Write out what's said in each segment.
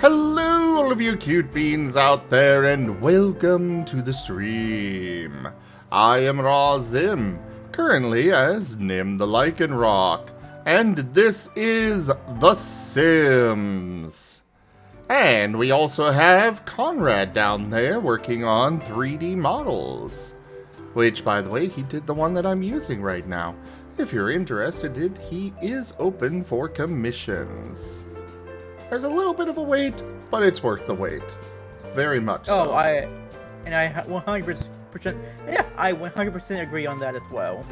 Hello, all of you cute beans out there, and welcome to the stream. I am Razim, currently as Nim the Lycanroc, and this is The Sims. And we also have Conrade down there working on 3D models. Which, by the way, he did the one that I'm using right now. If you're interested, he is open for commissions. There's a little bit of a wait, but it's worth the wait. Very much so. I 100%, yeah, I 100% agree on that as well.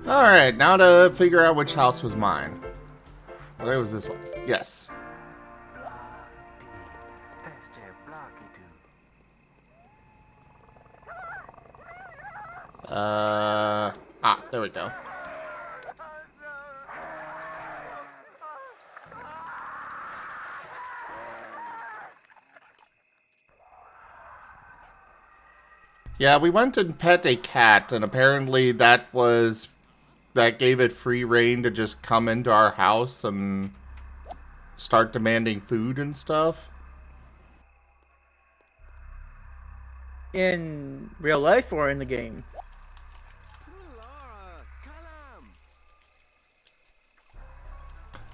Alright, now to figure out which house was mine. Well, there was this one. Yes. There we go. Yeah, we went and pet a cat, and apparently that gave it free reign to just come into our house and start demanding food and stuff. In real life or in the game?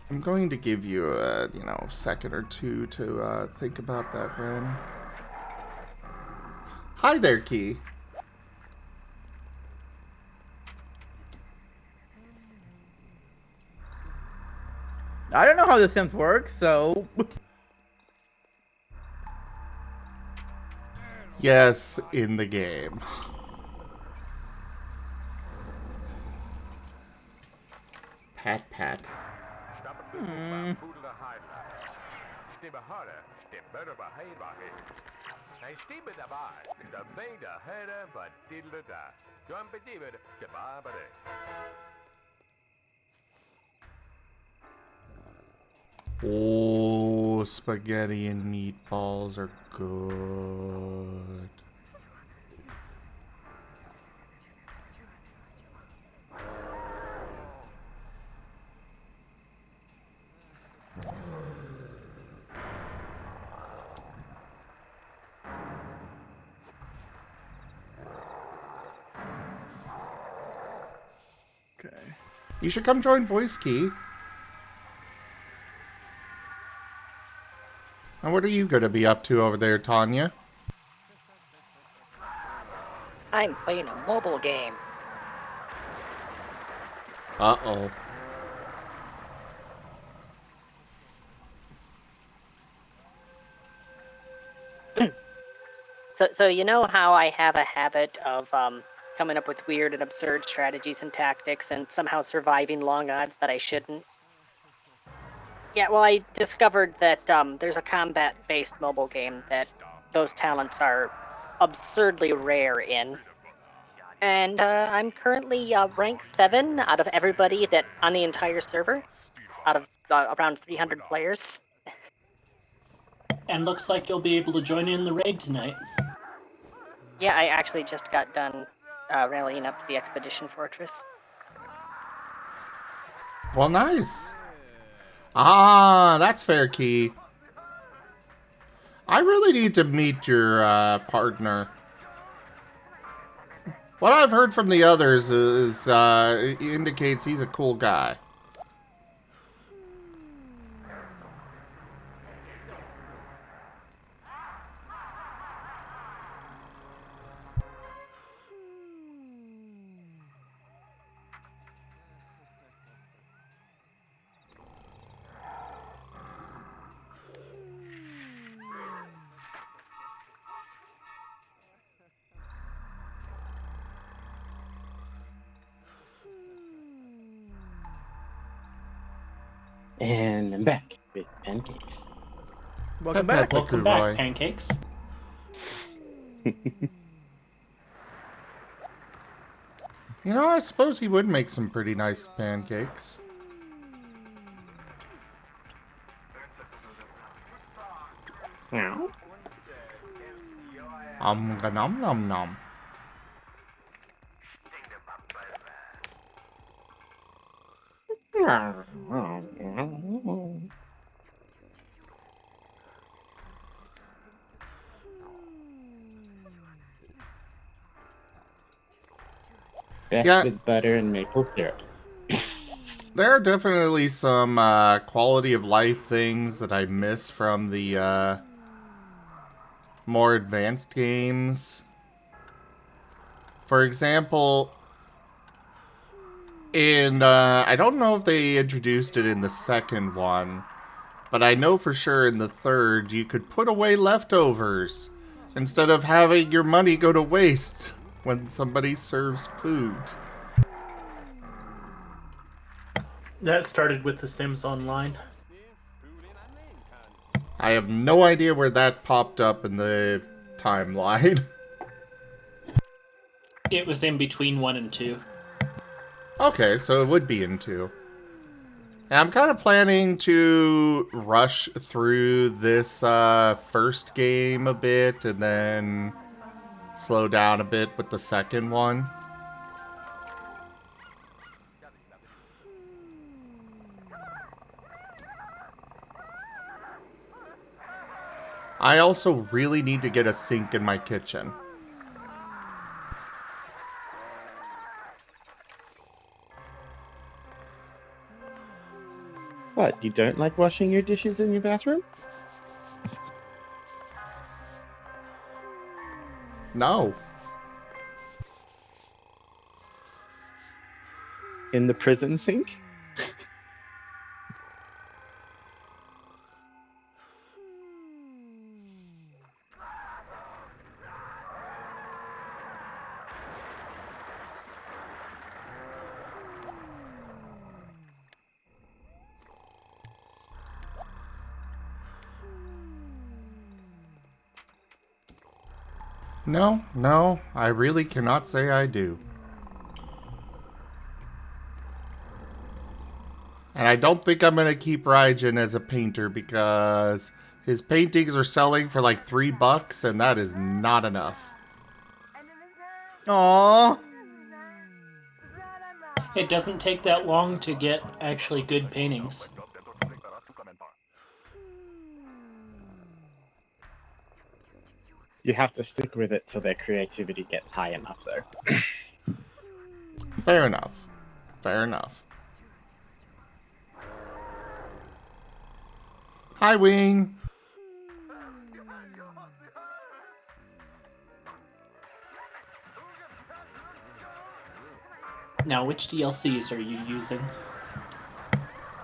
I'm going to give you a, second or two to think about that, Ren. Hi there, Key. I don't know how the Sims works, so... Yes, in the game. Pat. Oh, spaghetti and meatballs are good. Okay. You should come join Voice Key. And what are you going to be up to over there, Tanya? I'm playing a mobile game. Uh-oh. So you know how I have a habit of coming up with weird and absurd strategies and tactics and somehow surviving long odds that I shouldn't? Yeah, well, I discovered that there's a combat-based mobile game that those talents are absurdly rare in. And I'm currently rank 7 out of everybody that on the entire server, out of around 300 players. And looks like you'll be able to join in the raid tonight. Yeah, I actually just got done rallying up to the Expedition Fortress. Well, nice. Ah, that's fair, Key. I really need to meet your partner. What I've heard from the others is indicates he's a cool guy. And I'm back with pancakes. Welcome back. Welcome back, pancakes. You know, I suppose he would make some pretty nice pancakes. Meow. Nom nom nom. Best Yeah. with butter and maple syrup. There are definitely some quality of life things that I miss from the more advanced games. For example, I don't know if they introduced it in the second one, but I know for sure in the third you could put away leftovers instead of having your money go to waste when somebody serves food. That started with The Sims Online. I have no idea where that popped up in the timeline. It was in between 1 and 2. Okay, so it would be in 2. And I'm kind of planning to rush through this first game a bit and then slow down a bit with the second one. I also really need to get a sink in my kitchen. What, you don't like washing your dishes in your bathroom? No. In the prison sink? No, I really cannot say I do. And I don't think I'm going to keep Raijin as a painter because his paintings are selling for like $3 and that is not enough. Aww. It doesn't take that long to get actually good paintings. You have to stick with it till their creativity gets high enough, though. Fair enough. Fair enough. Hi, Wing. Now, which DLCs are you using?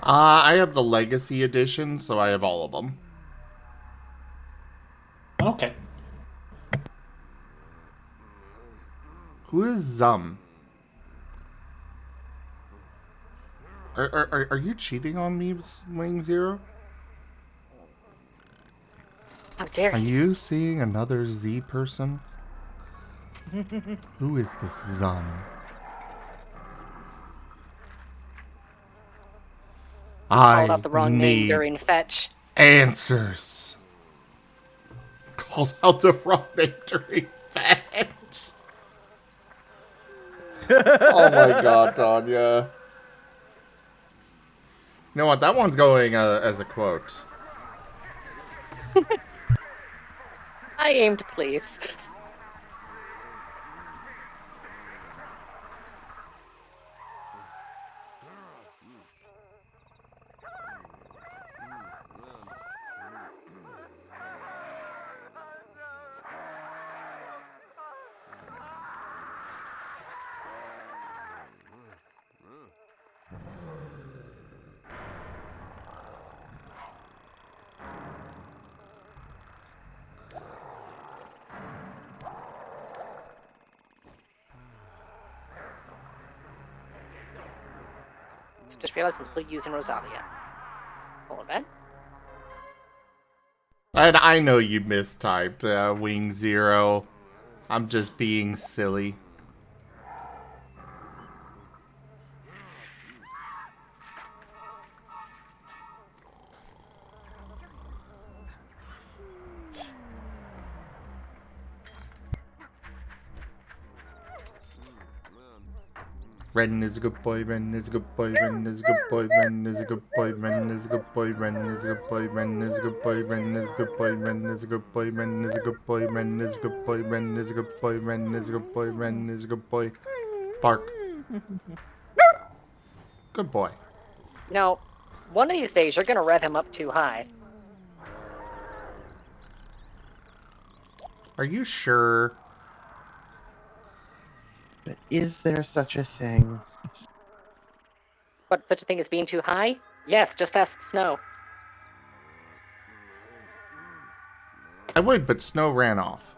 I have the Legacy Edition, so I have all of them. Okay. Who is Zum? Are you cheating on me, Wing Zero? How dare Are you? you seeing another Z person? Who is this Zum? Called out I the wrong name need during fetch. answers. Called out the wrong name during fetch. Oh my god, Tanya. You know what? That one's going as a quote. I aim to please. So just realized I'm still using Rosalia. Hold on, Ben. And I know you mistyped Wing Zero. I'm just being silly. Ren is a good boy, Ren is a good boy, Ren is a good boy, Ren is a good boy, Ren is a good boy, Ren is a good boy, Ren is a good boy, Ren is a good boy, Ren is a good boy, Ren is a good boy, Ren is a good boy, Ren is a good boy, Ren is a good boy, Ren is a good boy. Bark. Good boy. No, one of these days you're gonna rev him up too high. Are you sure? But is there such a thing? But such a thing as being too high? Yes, just ask Snow. I would, but Snow ran off.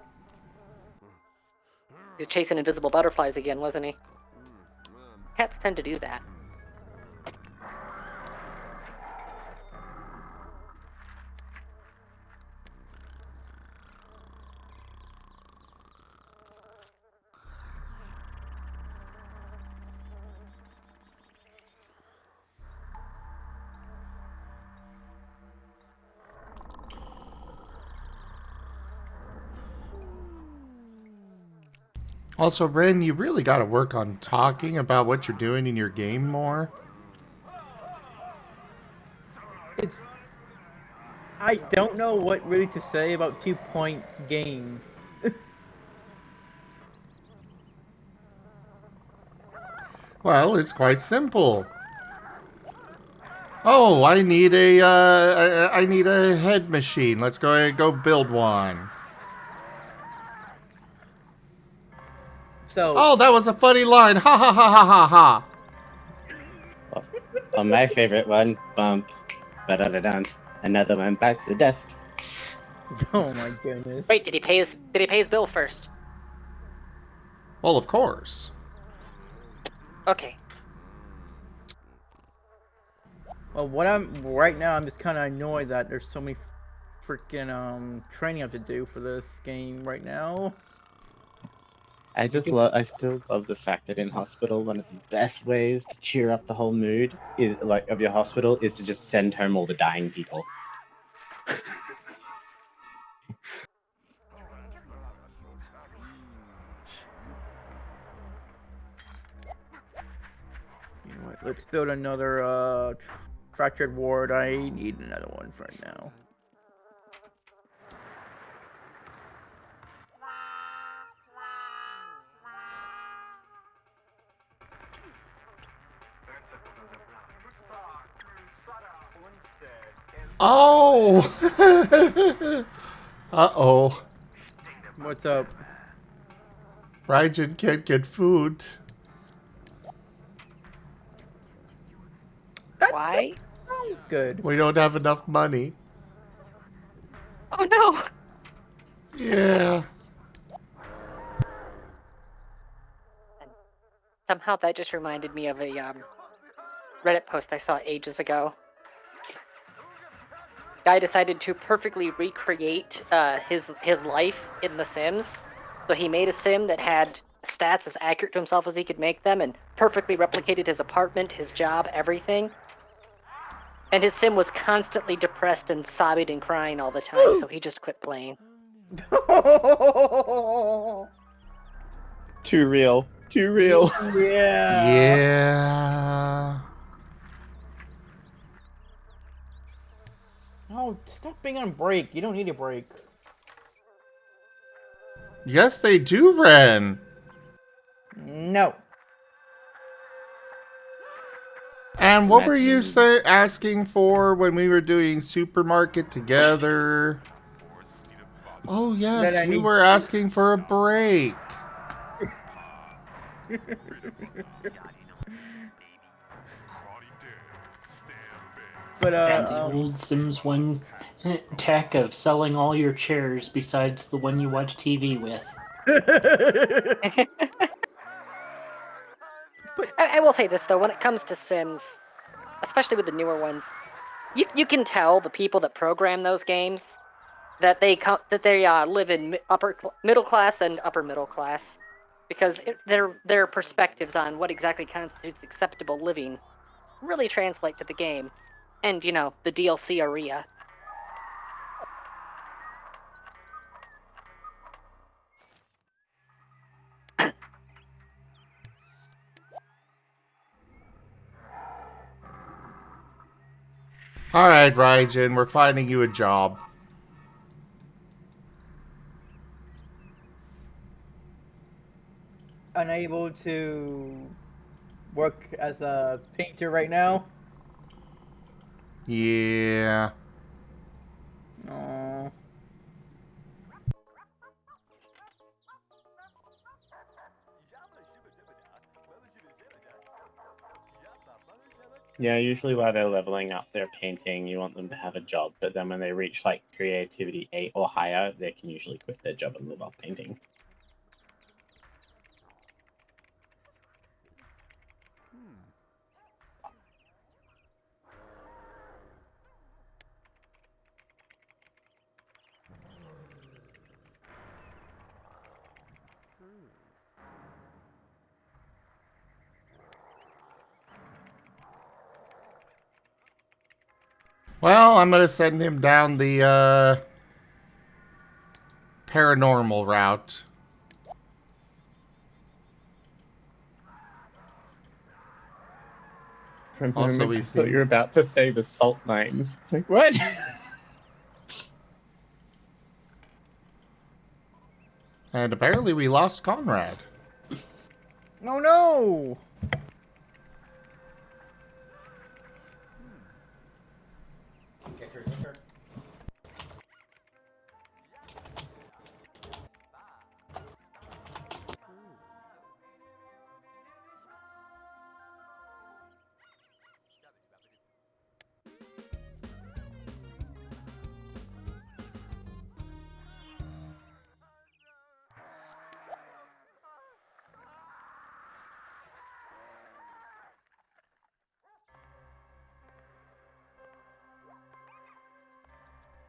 He was chasing invisible butterflies again, wasn't he? Cats tend to do that. Also, Ren, you really got to work on talking about what you're doing in your game more. I don't know what really to say about 2-point games. Well, it's quite simple. Oh, I need I need a head machine. Let's go ahead and go build one. So, Oh, that was a funny line. Ha ha ha ha ha ha. Oh, my favorite one, bump. Ba-da-da-dun. Another one bites the dust. oh my goodness. Wait, did he pay his bill first? Well, of course. Okay. Well, right now, I'm just kind of annoyed that there's so many freaking training I have to do for this game right now. I still love the fact that in hospital, one of the best ways to cheer up the whole mood of your hospital is to just send home all the dying people. You know what? Let's build another fractured ward. I need another one for right now. Oh! Uh-oh. What's up? Raijin can't get food. Why? Good. We don't have enough money. Oh no! Yeah. Somehow that just reminded me of a Reddit post I saw ages ago. Guy decided to perfectly recreate his life in The Sims. So he made a sim that had stats as accurate to himself as he could make them, and perfectly replicated his apartment, his job, everything. And his sim was constantly depressed and sobbing and crying all the time, so he just quit playing. Too real. Too real. Yeah. Yeah. Oh, stop being on break. You don't need a break. Yes, they do, Ren. No. And Just what were you imagine- asking for when we were doing supermarket together? Oh, yes, That I you need- were asking for a break. But And the old Sims 1 tech of selling all your chairs besides the one you watch TV with. I will say this though, when it comes to Sims, especially with the newer ones, you can tell the people that program those games that they live in middle class and upper middle class, because their perspectives on what exactly constitutes acceptable living really translate to the game, and the DLC area. Alright, Raijin, we're finding you a job. Unable to work as a painter right now. Yeah. Oh. Yeah, usually while they're leveling up their painting, you want them to have a job, but then when they reach like creativity 8 or higher, they can usually quit their job and live off painting. Well, I'm gonna send him down the, paranormal route. For a Also, moment, we I thought see- you were about to say the salt mines. Like, what? And apparently we lost Conrade. Oh no!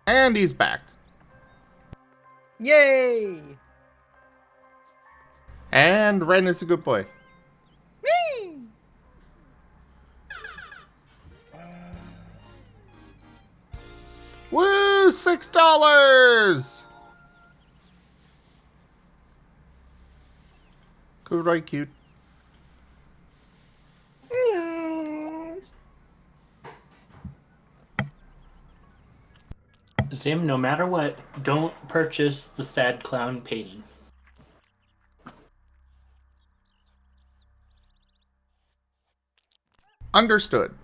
And he's back. Yay! And Ren is a good boy. Whee! Woo! $6! Good, right, cute. Zim, no matter what, don't purchase the sad clown painting. Understood.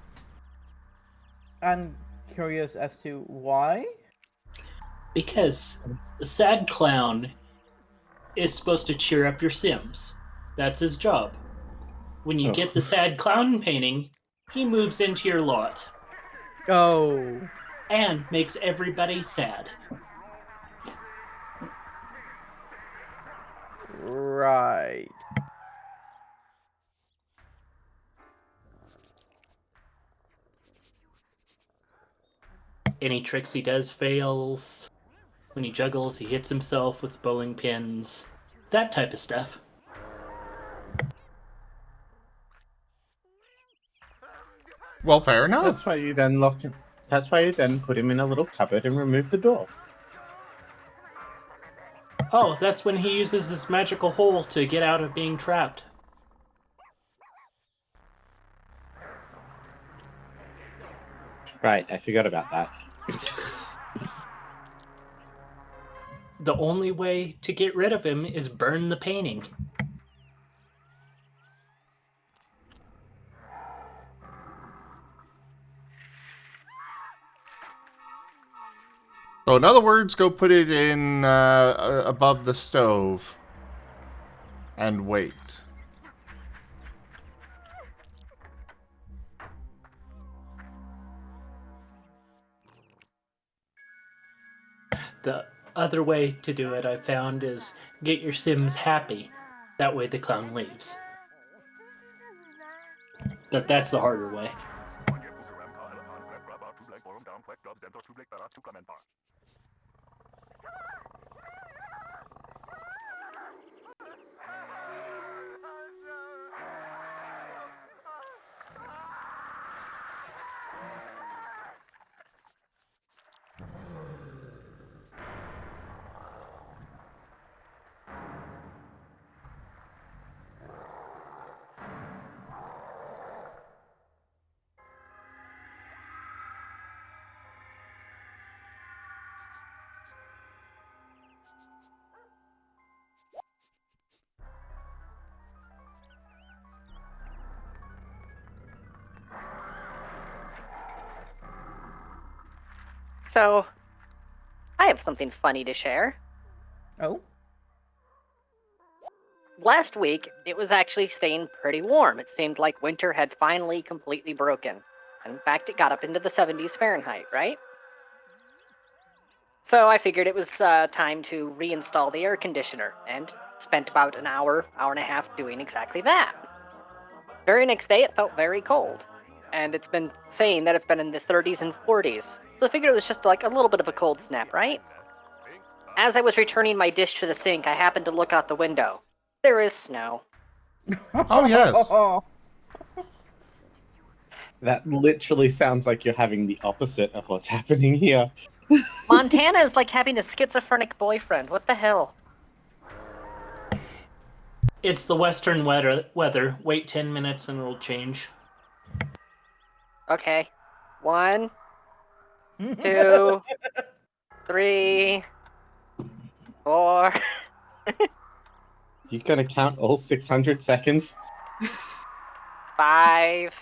I'm curious as to why. Because the sad clown is supposed to cheer up your Sims. That's his job. When you Oh. get the sad clown painting, he moves into your lot Oh. and makes everybody sad. Right. Any tricks he does fails. When he juggles, he hits himself with bowling pins. That type of stuff. Well, fair enough. That's why you then lock him. That's why you then put him in a little cupboard and remove the door. Oh, that's when he uses this magical hole to get out of being trapped. Right, I forgot about that. The only way to get rid of him is burn the painting. So in other words, go put it in above the stove and wait. The other way to do it, I found, is get your Sims happy. That way the clown leaves. But that's the harder way. So, I have something funny to share. Oh? Last week, it was actually staying pretty warm. It seemed like winter had finally completely broken. In fact, it got up into the 70s Fahrenheit, right? So I figured it was time to reinstall the air conditioner, and spent about an hour, hour and a half doing exactly that. Very next day, it felt very cold, and it's been saying that it's been in the 30s and 40s. So I figured it was just like a little bit of a cold snap, right? As I was returning my dish to the sink, I happened to look out the window. There is snow. Oh, yes. That literally sounds like you're having the opposite of what's happening here. Montana is like having a schizophrenic boyfriend. What the hell? It's the western weather. Wait 10 minutes and it'll change. Okay. 1, 2, 3, 4. You gonna count all 600 seconds? 5,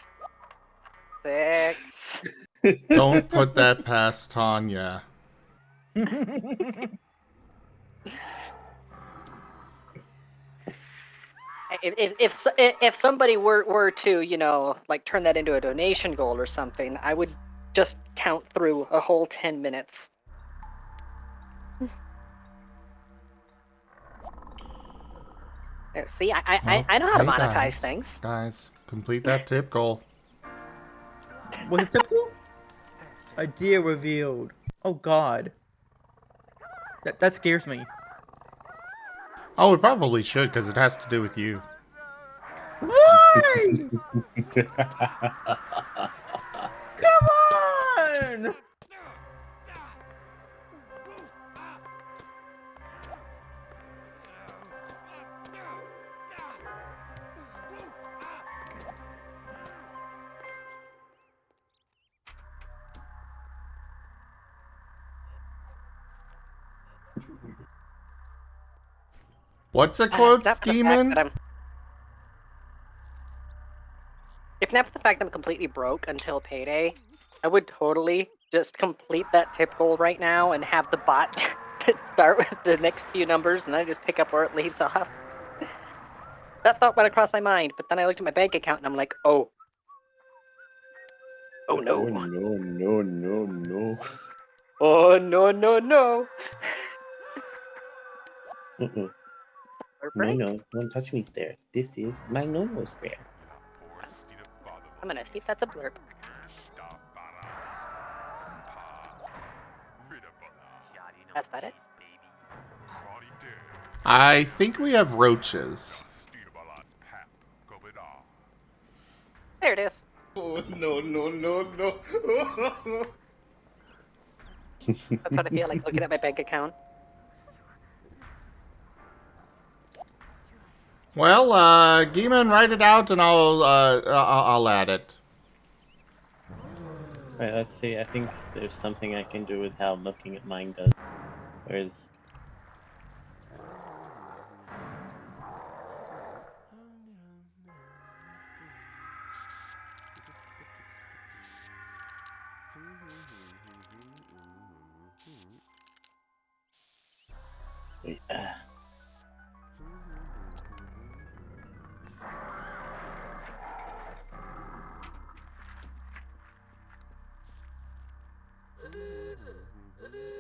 6. Don't put that past Tanya. If somebody were to, you know, like turn that into a donation goal or something, I would just count through a whole 10 minutes. There, see, I know how to Hey, monetize guys. things. Guys, complete that tip goal. Was it typical? Idea revealed. Oh god. That scares me. Oh, it probably should, because it has to do with you. Why? Come on! What's a quote, Not for the fact Demon? that if not for the fact that I'm completely broke until payday, I would totally just complete that tip goal right now and have the bot start with the next few numbers and then I just pick up where it leaves off. That thought went across my mind, but then I looked at my bank account and I'm like, oh. Oh no. Oh no, no, no, no. Oh no, no, no. Uh-uh. No, no, don't touch me there. This is my no-no square. I'm gonna see if that's a blurb. That's not it. I think we have roaches. There it is. Oh, no, no, no, no. That's what I feel like looking at my bank account. Well, Geeman, write it out and I'll add it. Right, let's see. I think there's something I can do with how looking at mine does. Whereas...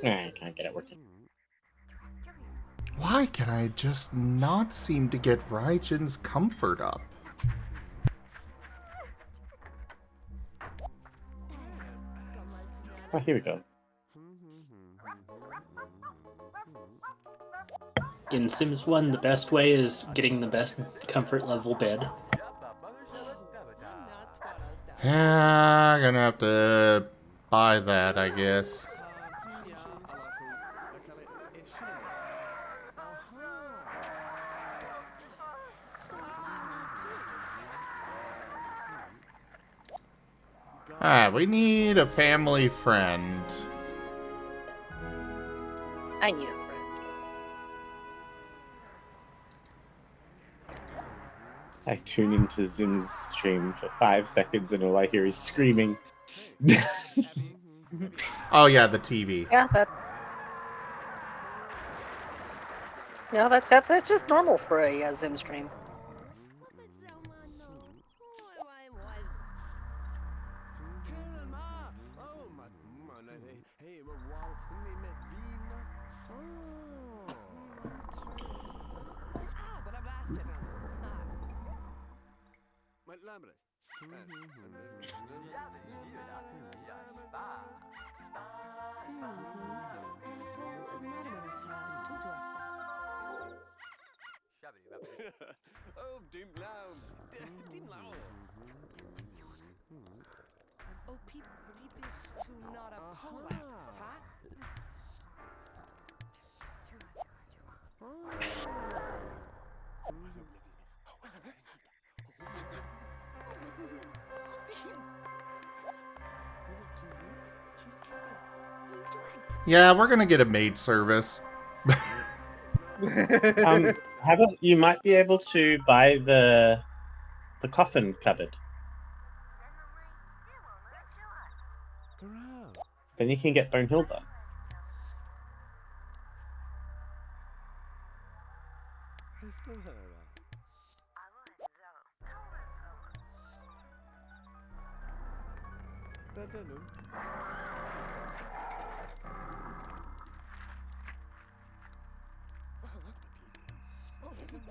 Wait, I can't get it working. Why can I just not seem to get Raijin's comfort up? Oh, here we go. In Sims 1, the best way is getting the best comfort level bed. Yeah, I'm gonna have to buy that, I guess. Alright, we need a family friend. I need a friend. I tune into Zim's stream for 5 seconds and all I hear is screaming. Oh yeah, the TV. Yeah, that's just normal for a Zim stream. Yeah, we're gonna get a maid service. How about you might be able to buy the coffin cupboard. Then you can get Bonehilda.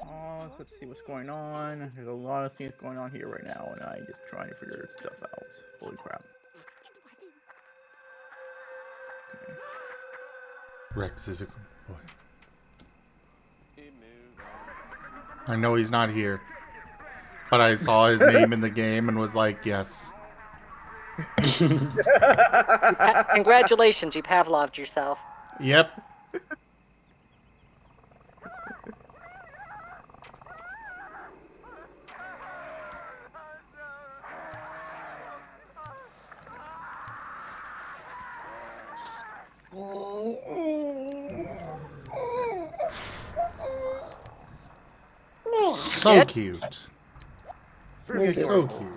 Oh, let's see what's going on. There's a lot of things going on here right now, and I'm just trying to figure stuff out. Holy crap. Okay. Rex is a good boy. I know he's not here, but I saw his name in the game and was like, yes. Congratulations, you Pavloved yourself. Yep. So cute. So cute.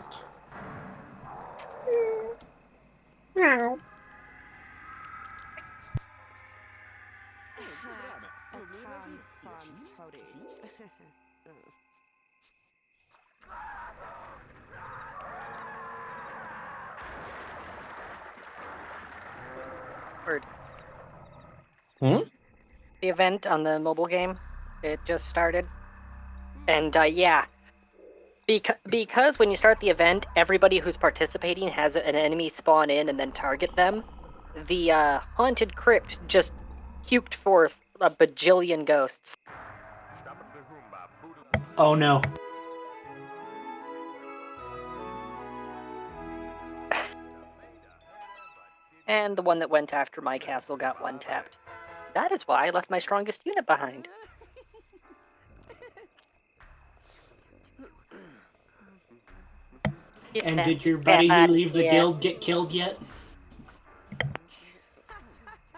Word. Hmm? The event on the mobile game, it just started. And yeah, because when you start the event, everybody who's participating has an enemy spawn in and then target them. The haunted crypt just puked forth a bajillion ghosts. Oh no. And the one that went after my castle got one-tapped. That is why I left my strongest unit behind. And did your buddy who leave the guild get killed yet?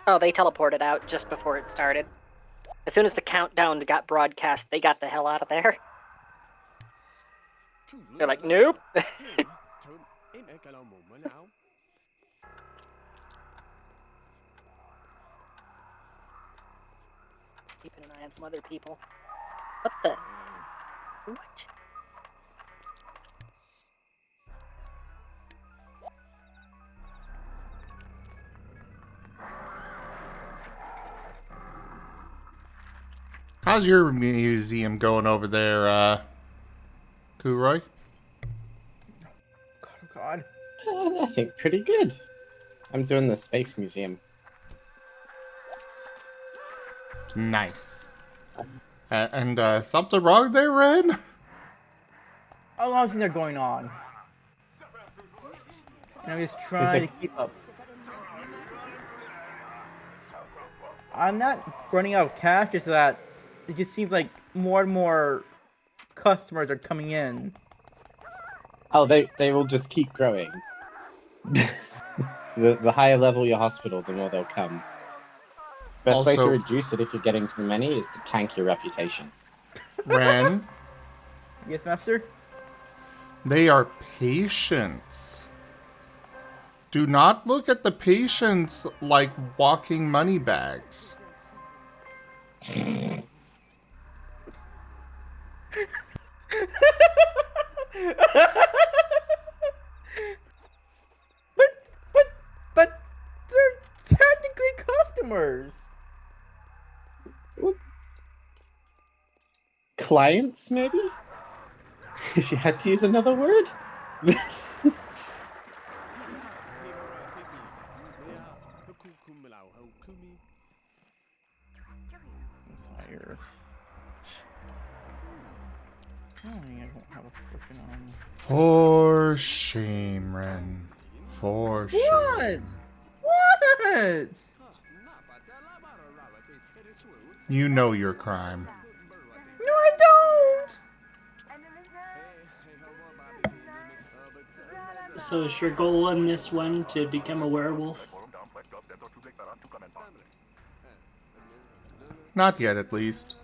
Oh, they teleported out just before it started. As soon as the countdown got broadcast, they got the hell out of there. They're like, nope. Keeping an eye on some other people. What the? What? How's your museum going over there, Kuroy? God. I think pretty good. I'm doing the Space Museum. Nice. And something wrong there, Ren? A lot of things are going on. And I'm just trying to keep up. I'm not running out of cash, just that it just seems like more and more customers are coming in. Oh, they will just keep growing. the higher level your hospital, the more they'll come. Best way to Also- reduce it if you're getting too many is to tank your reputation. Ren, Yes, master? they are patients. Do not look at the patients like walking money bags. But they're technically customers. Clients, maybe? If you had to use another word? Let's hire. Oh, I don't have a freaking For shame, Ren. For shame. What? What? You know your crime. No, I don't. So is your goal in this one to become a werewolf? Not yet, at least.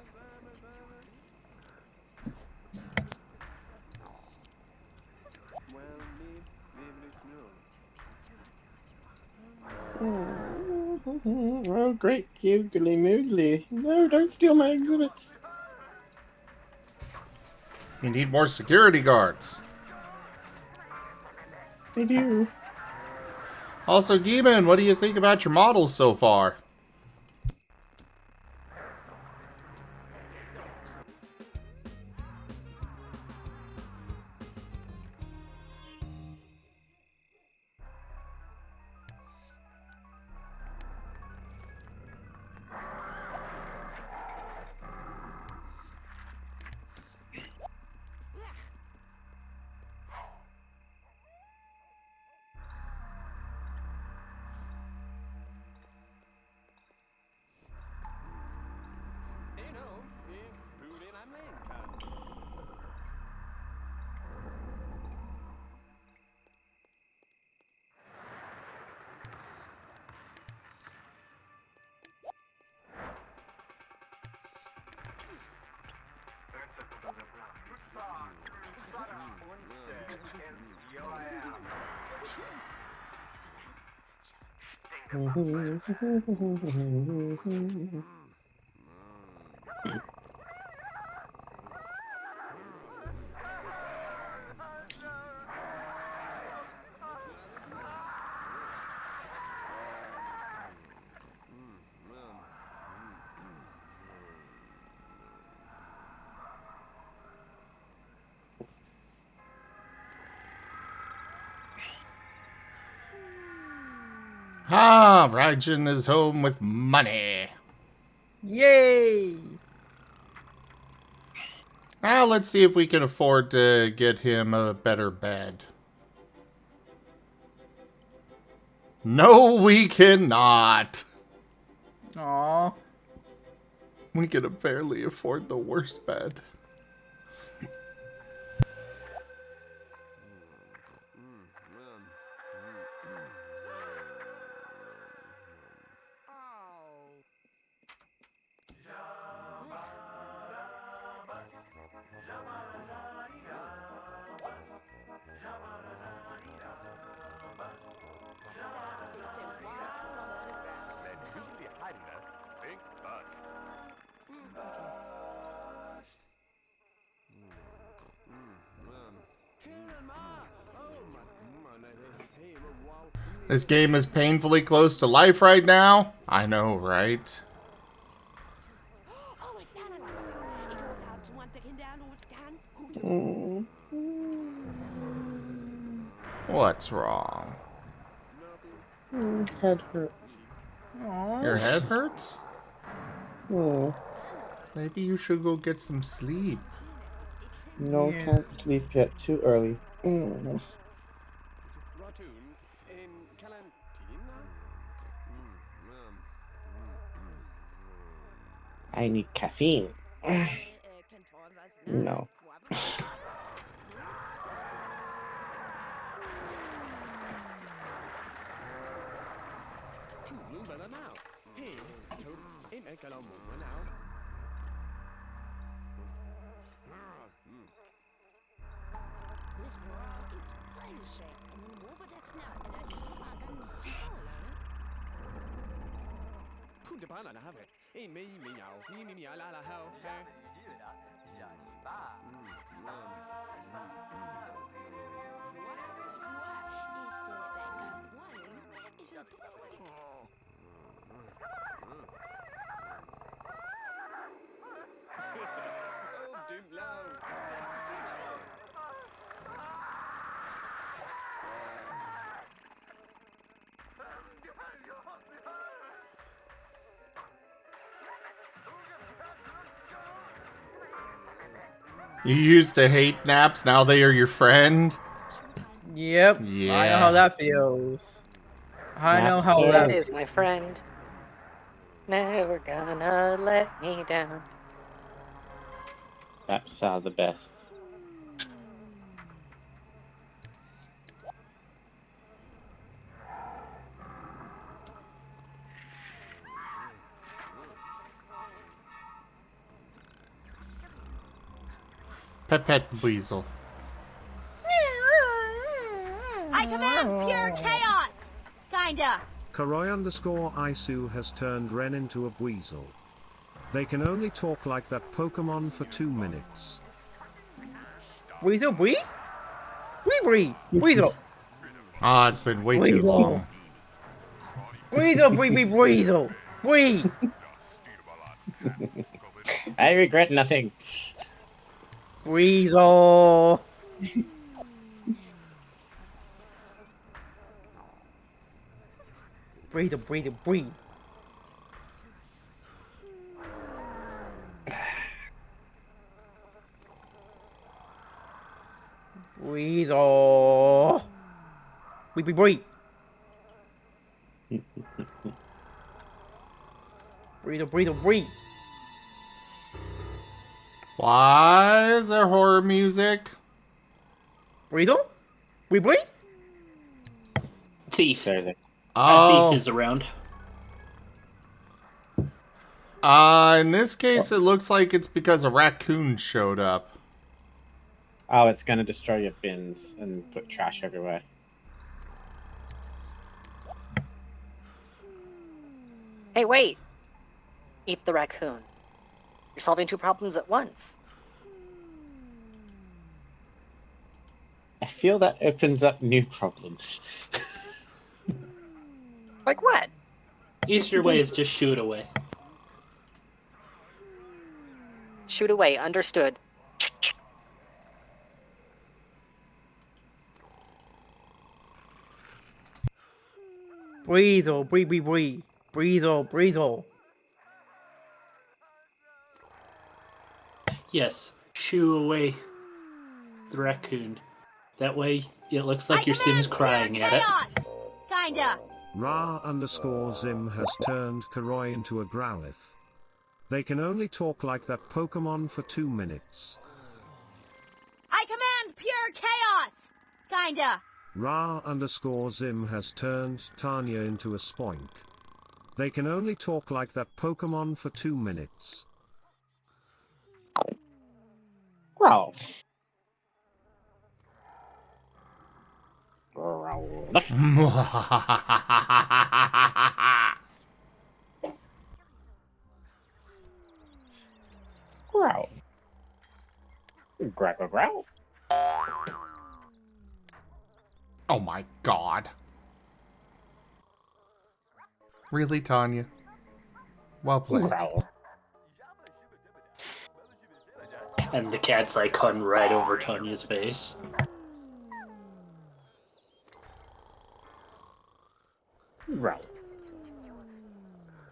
Oh, great, googly moogly. No, don't steal my exhibits. You need more security guards. I do. Also, Geeman, what do you think about your models so far? Ah, Raijin is home with money. Yay! Now let's see if we can afford to get him a better bed. No, we cannot. Aw. We can barely afford the worst bed. This game is painfully close to life right now. I know, right? What's wrong? Head hurt. Aw. Your head hurts? Oh, Maybe you should go get some sleep. no, Yeah. can't sleep yet. Too early. I need caffeine. No. You used to hate naps, now they are your friend? Yep. I know how that feels. I know how Napster. That that. is my friend. Never gonna let me down. Naps are the best. Pet Weasel. I command pure chaos! Kinda. Koroi_Isu has turned Ren into a weasel. They can only talk like that Pokemon for 2 minutes. Weasel, Bree? Bree, Weasel. Ah, it's been way too Weasel. long. Weasel, Weasel. Bree. I regret nothing. Weasel. Weasel, Bree. Weasel. Bree. Bree. Why is there horror music? Weasel? Bree? Thief. There's a Oh, Thief is around. in this case, it looks like it's because a raccoon showed up. Oh, it's gonna destroy your bins and put trash everywhere. Hey, wait! Eat the raccoon. You're solving two problems at once. I feel that opens up new problems. Like what? Easier way is just shoot away. Shoot away, understood. Weasel, Bree. Weasel. Yes, shoo away the raccoon. That way, it looks like your Sim's crying at it. Kinda. Ra_Zim has turned Koroi into a Growlithe. They can only talk like that Pokemon for 2 minutes. I command pure chaos! Kinda. Ra_Zim has turned Tanya into a Spoink. They can only talk like that Pokemon for 2 minutes. Growl. Growl. Growl. Oh my god. Really, Tanya? Well played. Growl. And the cat's icon right over Tanya's face. Growl.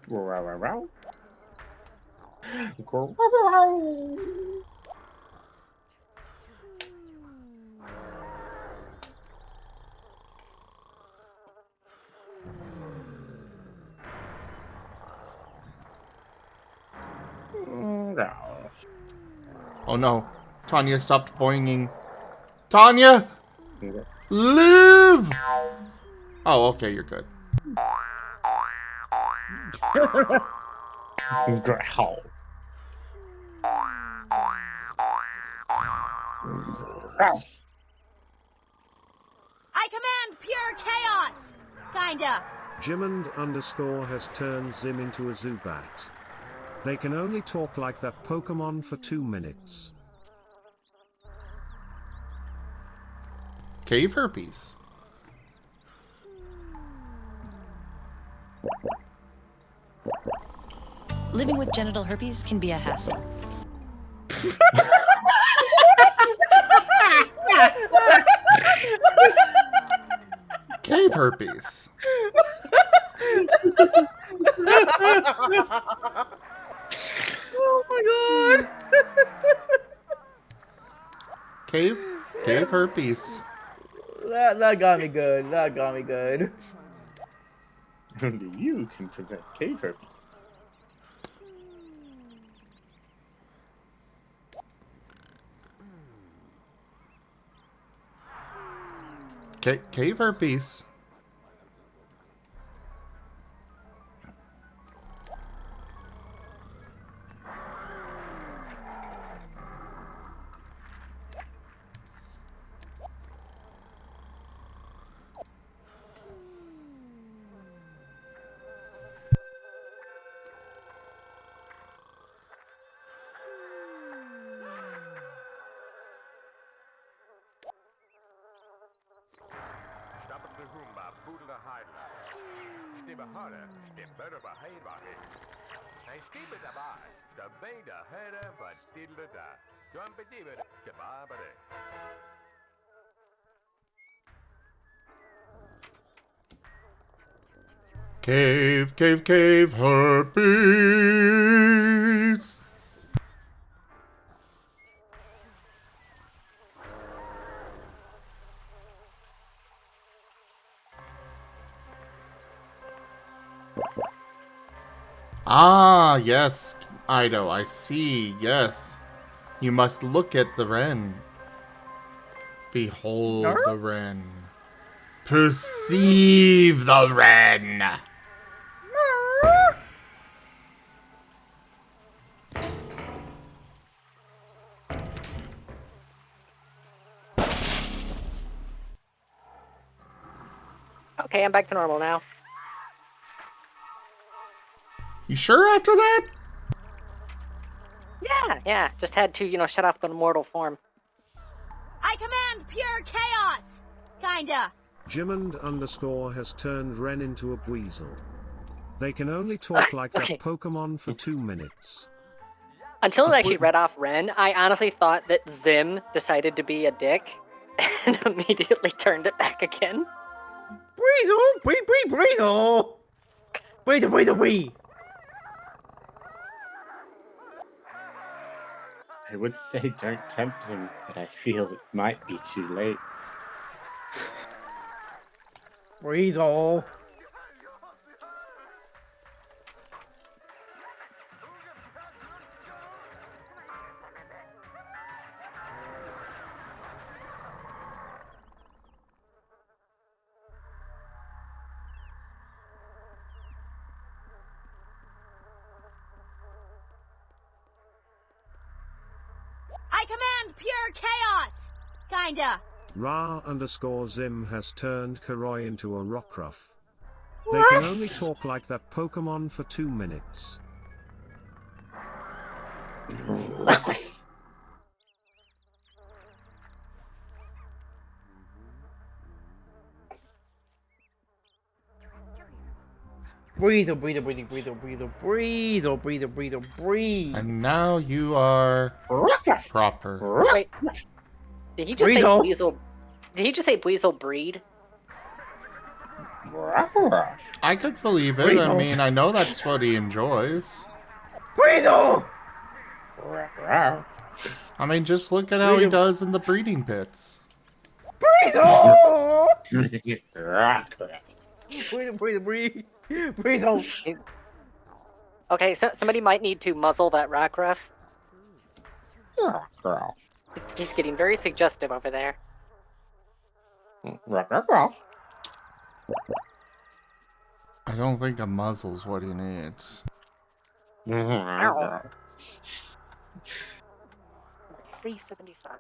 Growl. Growl. Oh no. Tanya stopped boinging. Tanya! Live! Oh, okay, you're good. Growl. I command pure chaos! Kinda. Jimmond_ has turned Zim into a Zubat. They can only talk like that Pokemon for 2 minutes. Cave herpes. Living with genital herpes can be a hassle. Cave herpes. Oh my god! Cave herpes. That got me good. That got me good. Only you can prevent cave herpes. Cave herpes. Cave herpes. Ah, yes, Ido, I see, yes. You must look at the wren. Behold the wren. Perceive the wren. Okay, I'm back to normal now. You sure after that? Yeah. Just had to, shut off the mortal form. I command pure chaos! Kinda. Jimmond_ has turned Ren into a Weasel. They can only talk like Okay. that Pokemon for 2 minutes. Until it actually read off Ren, I honestly thought that Zim decided to be a dick and immediately turned it back again. Breezel! Breezel! I would say don't tempt him, but I feel it might be too late. Breezel! I command pure chaos! Kinda. Ra_Zim has turned Karoi into a Rockruff. They can only talk like that Pokemon for 2 minutes. Breezel! And now you are proper. Wait, did he just say Breezel. Weasel? Did he just say Weasel breed? I could believe it. I Breezel. mean, I know that's what he enjoys. Breezel! I mean, just look at how he does in the breeding pits. Breezel! Breezel! Okay, so somebody might need to muzzle that Rockruff. He's getting very suggestive over there. I don't think a muzzle's what he needs. 375.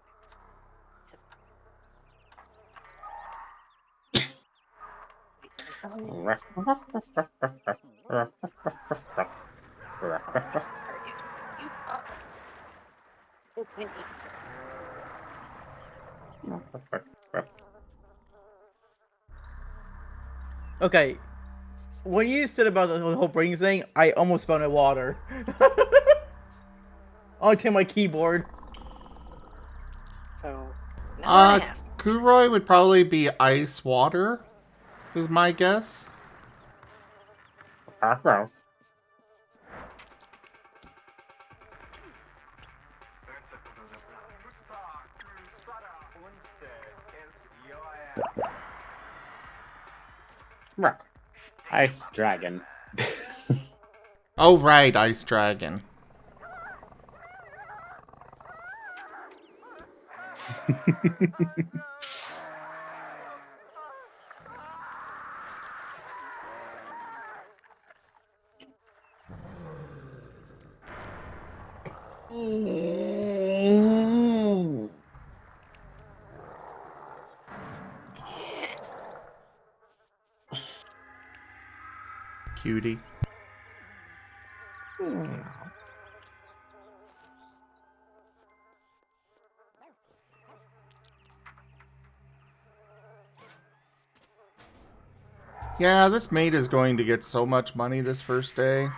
Okay, when you said about the whole brain thing, I almost found a water. Onto my keyboard. So, an hour and a half. Kuroi would probably be ice water, is my guess. Ice dragon. Oh, right, ice dragon. Cutie. Yeah, this maid is going to get so much money this first day.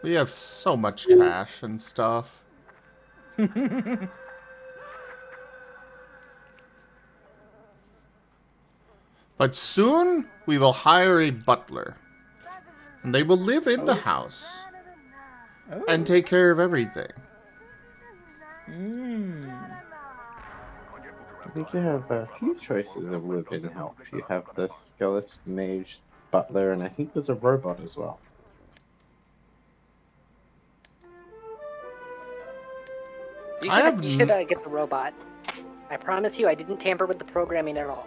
We have so much trash and stuff. But soon, we will hire a butler. And they will live in the house. And take care of everything. I think you have a few choices of live-in help. You have the skeleton mage, butler, and I think there's a robot as well. You I should have get the robot. I promise you, I didn't tamper with the programming at all.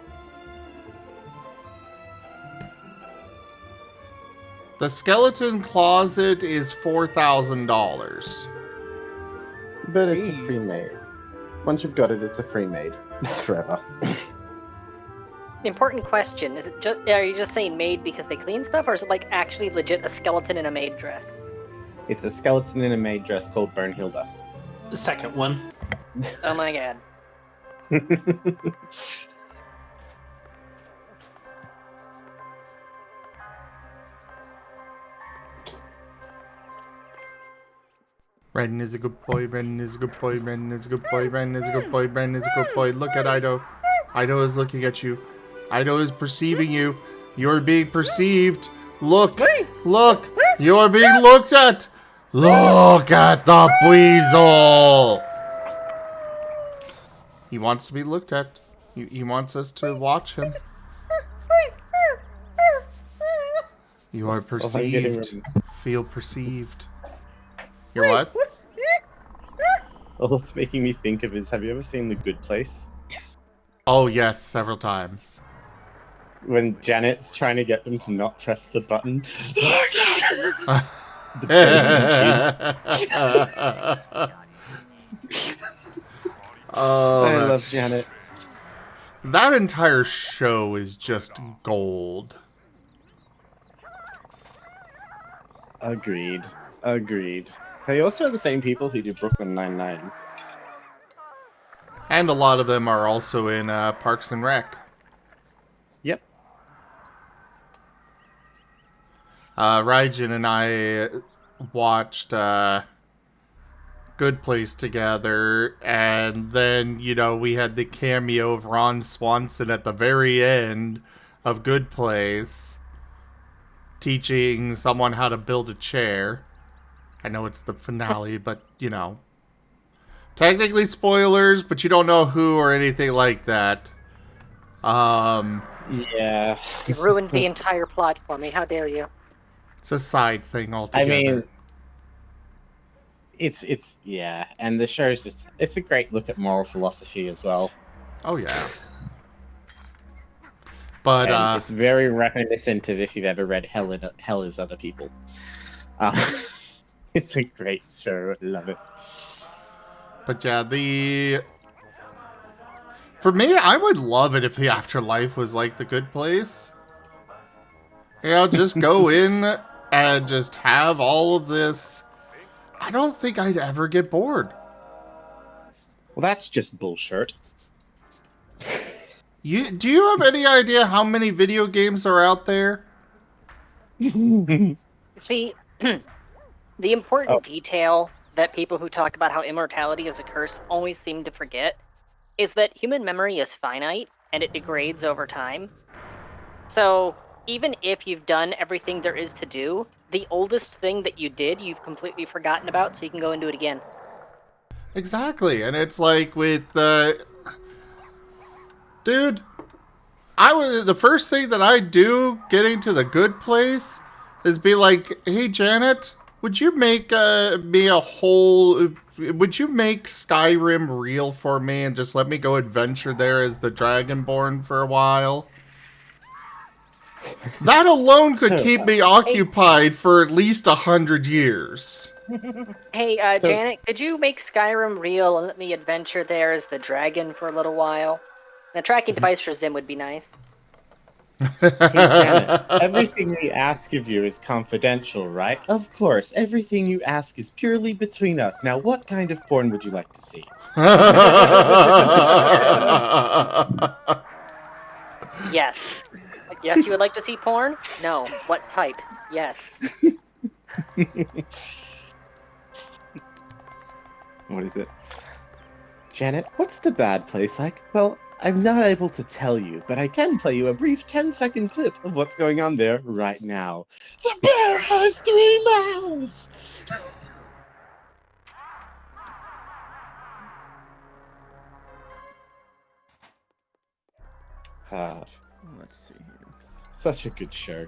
The skeleton closet is $4,000. But it's a free maid. Once you've got it, it's a free maid. Forever. Important question, is it just, are you just saying maid because they clean stuff, or is it like actually legit a skeleton in a maid dress? It's a skeleton in a maid dress called Bernhilda. The second one. Oh my god. Ren is a good boy, Ren is a good boy, Ren is a good boy, Ren is a good boy, Ren is a good boy. Look at Ido. Ido is looking at you. Ido is perceiving you. You're being perceived. Look! Look! You're being looked at! Look at the weasel! He wants to be looked at. He wants us to watch him. You are perceived. Feel perceived. You're what? All it's making me think of is, have you ever seen The Good Place? Oh, yes, several times. When Janet's trying to get them to not press the button. Oh, I love Janet. That entire show is just gold. Agreed. Agreed. They also are the same people who do Brooklyn Nine-Nine. And a lot of them are also in Parks and Rec. Yep. Raijin and I watched Good Place together, and then, you know, we had the cameo of Ron Swanson at the very end of Good Place, teaching someone how to build a chair. I know it's the finale, but, you know. Technically spoilers, but you don't know who or anything like that. Yeah. You ruined the entire plot for me, how dare you. It's a side thing altogether. I mean, it's yeah, and the show's just, it's a great look at moral philosophy as well. Oh, yeah. But, and it's very reminiscent of if you've ever read Hell is Other People. It's a great show. I love it. But yeah, the For me, I would love it if the afterlife was like the good place. You know, just go in and just have all of this. I don't think I'd ever get bored. Well, that's just bullshit. Do you have any idea how many video games are out there? See, the important detail that people who talk about how immortality is a curse always seem to forget is that human memory is finite and it degrades over time. So even if you've done everything there is to do, the oldest thing that you did, you've completely forgotten about, so you can go and do it again. Exactly, and it's like with, dude, the first thing that I do getting to the good place is be like, hey Janet, would you make would you make Skyrim real for me and just let me go adventure there as the Dragonborn for a while? That alone could keep me occupied for at least 100 years. Hey, Janet, could you make Skyrim real and let me adventure there as the dragon for a little while? The tracking device for Zim would be nice. Hey, Janet, everything we ask of you is confidential, right? Of course, everything you ask is purely between us. Now, what kind of porn would you like to see? Yes. Yes, you would like to see porn? No. What type? Yes. What is it? Janet, what's the bad place like? Well, I'm not able to tell you, but I can play you a brief 10-second clip of what's going on there right now. The bear has 3 mouths! Let's see here. Such a good show.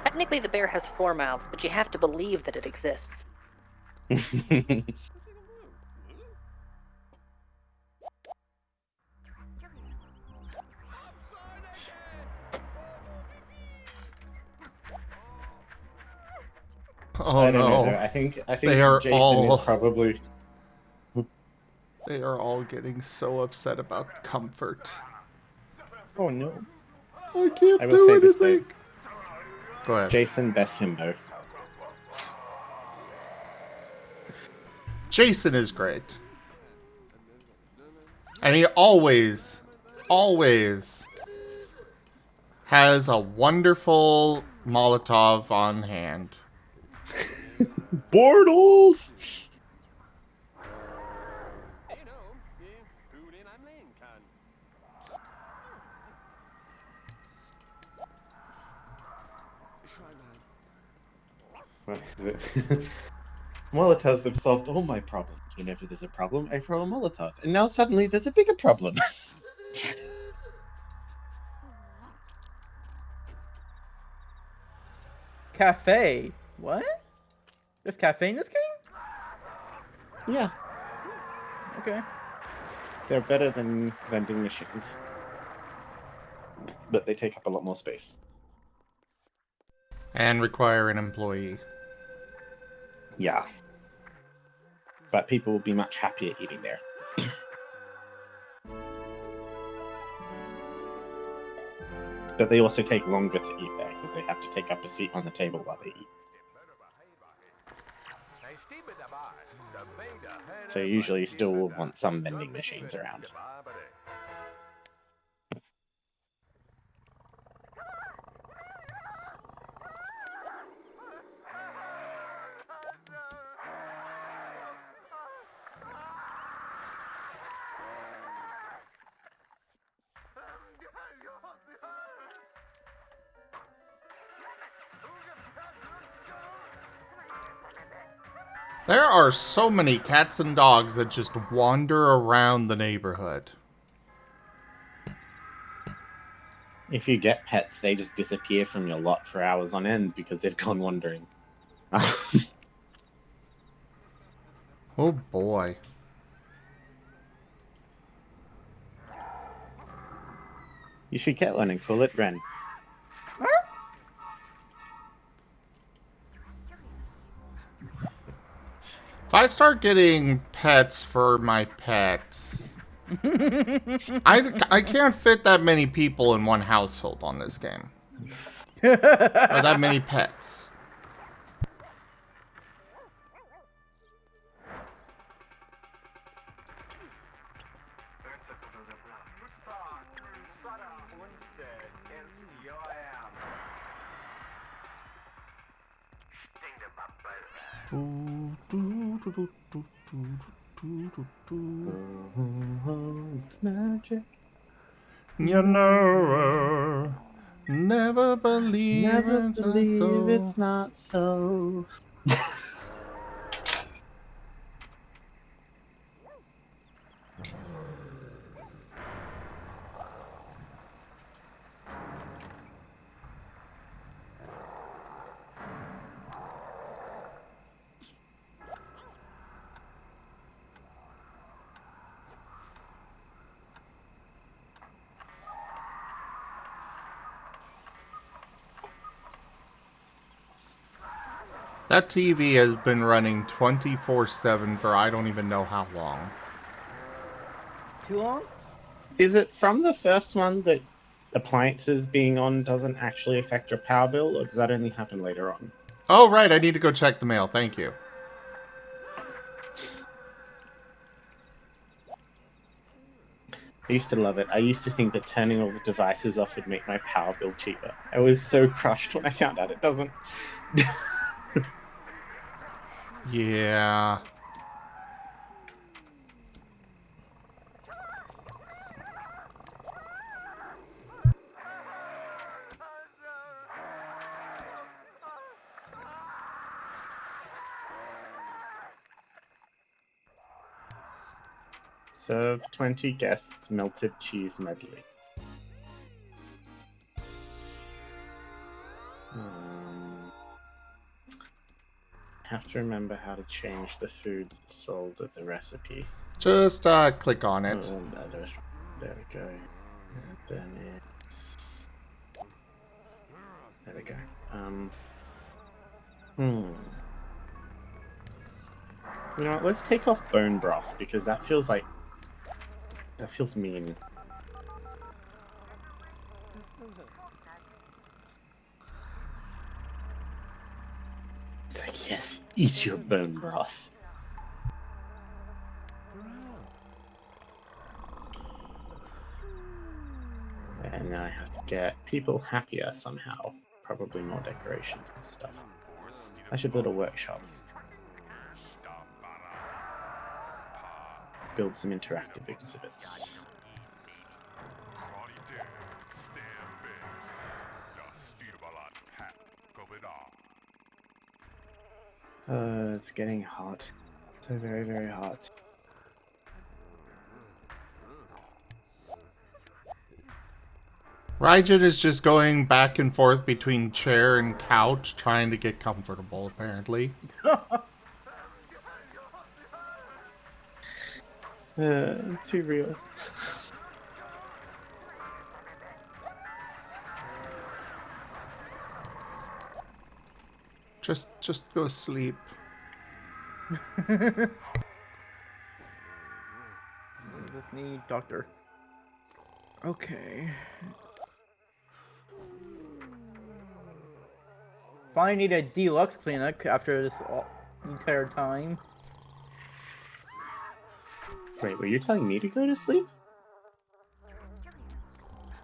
Technically, the bear has 4 mouths, but you have to believe that it exists. Oh I don't know, no. though. I think They are Jason is probably... They are all getting so upset about comfort. Oh no. I can't I will do say this, anything. Go ahead. Jason, best himbo. Jason is great. And he always has a wonderful Molotov on hand. Bortles! What is it? Molotovs have solved all my problems. Whenever there's a problem, I throw a Molotov. And now suddenly there's a bigger problem. Cafe? What? There's cafe in this game? Yeah, Okay. they're better than vending machines. But they take up a lot more space. And require an employee. Yeah. But people will be much happier eating there. But they also take longer to eat there, because they have to take up a seat on the table while they eat. So usually you still will want some vending machines around. There are so many cats and dogs that just wander around the neighborhood. If you get pets, they just disappear from your lot for hours on end because they've gone wandering. Oh boy. You should get one and call it Ren. If I start getting pets for my pets, I can't fit that many people in one household on this game. Or that many pets. It's magic. You never believe Never it's believe so. it's not so. That TV has been running 24/7 for I don't even know how long. Too long? Is it from the first one that appliances being on doesn't actually affect your power bill, or does that only happen later on? Oh, right, I need to go check the mail. Thank you. I used to love it. I used to think that turning all the devices off would make my power bill cheaper. I was so crushed when I found out it doesn't. Yeah. Serve 20 guests melted cheese medley. Have to remember how to change the food sold at the recipe. Just click on it. Oh, there we go. And then it's... There we go. You know what, let's take off bone broth, because that feels like... That feels mean. It's like, yes, eat your bone broth. And now I have to get people happier somehow. Probably more decorations and stuff. I should build a workshop. Build some interactive exhibits. It's getting hot. So very, very hot. Raijin is just going back and forth between chair and couch, trying to get comfortable, apparently. Too real. Just go sleep. Just need doctor. Okay. Finally need a deluxe clinic after this entire time. Wait, were you telling me to go to sleep?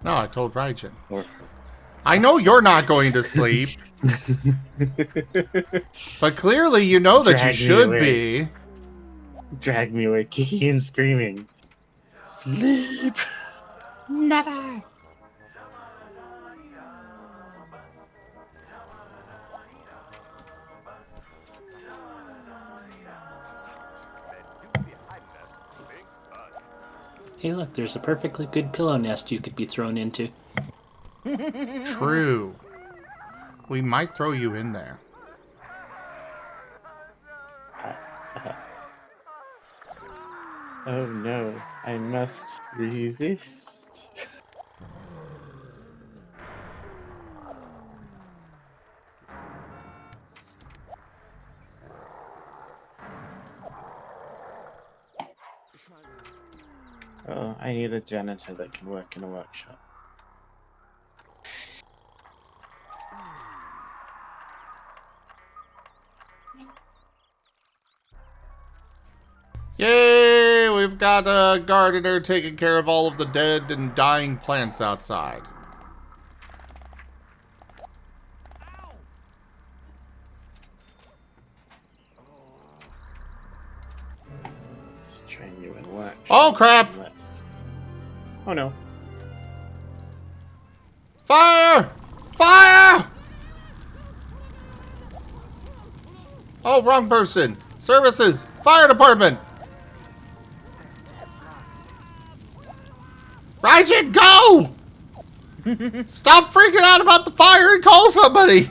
No, I told Raijin. Or... I know you're not going to sleep. But clearly you know that you should be. Drag me away, kicking and screaming. Sleep! Never! Hey, look, there's a perfectly good pillow nest you could be thrown into. True. We might throw you in there. Oh no, I must resist. Oh, I need a janitor that can work in a workshop. Yay! We've got a gardener taking care of all of the dead and dying plants outside. Let's train you in workshop. Oh crap! Oh no. Fire! Fire! Oh, wrong person. Services. Fire department. Raijin, go! Stop freaking out about the fire and call somebody.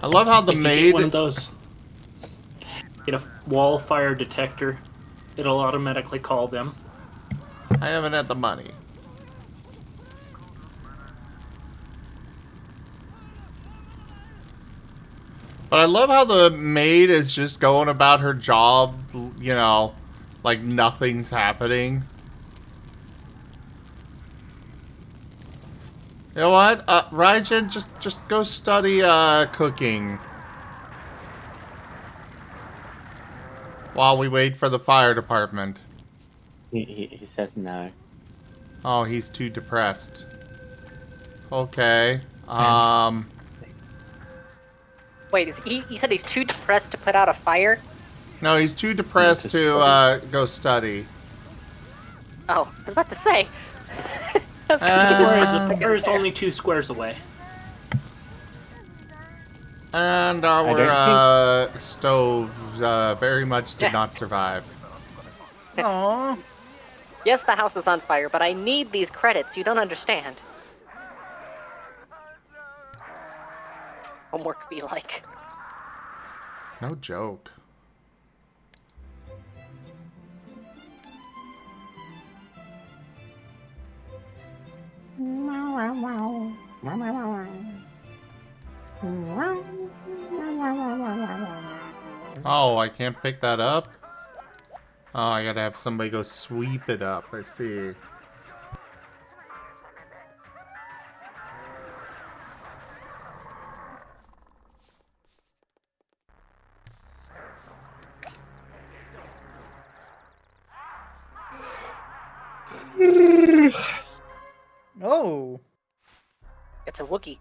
I love how the If you maid... get one of those, get a wall fire detector, it'll automatically call them. I haven't had the money. But I love how the maid is just going about her job, you know, like nothing's happening. You know what? Raijin, just go study, cooking. While we wait for the fire department. He says no. Oh, he's too depressed. Okay. Wait, he said he's too depressed to put out a fire? No, he's too depressed to, go study. Oh, I was about to say. The fire is only 2 squares away. And our stove very much did not survive. Aww. Yes, the house is on fire, but I need these credits. You don't understand. Homework be like. No joke. Oh, I can't pick that up? Oh, I gotta have somebody go sweep it up. I see. Oh. It's a Wookiee.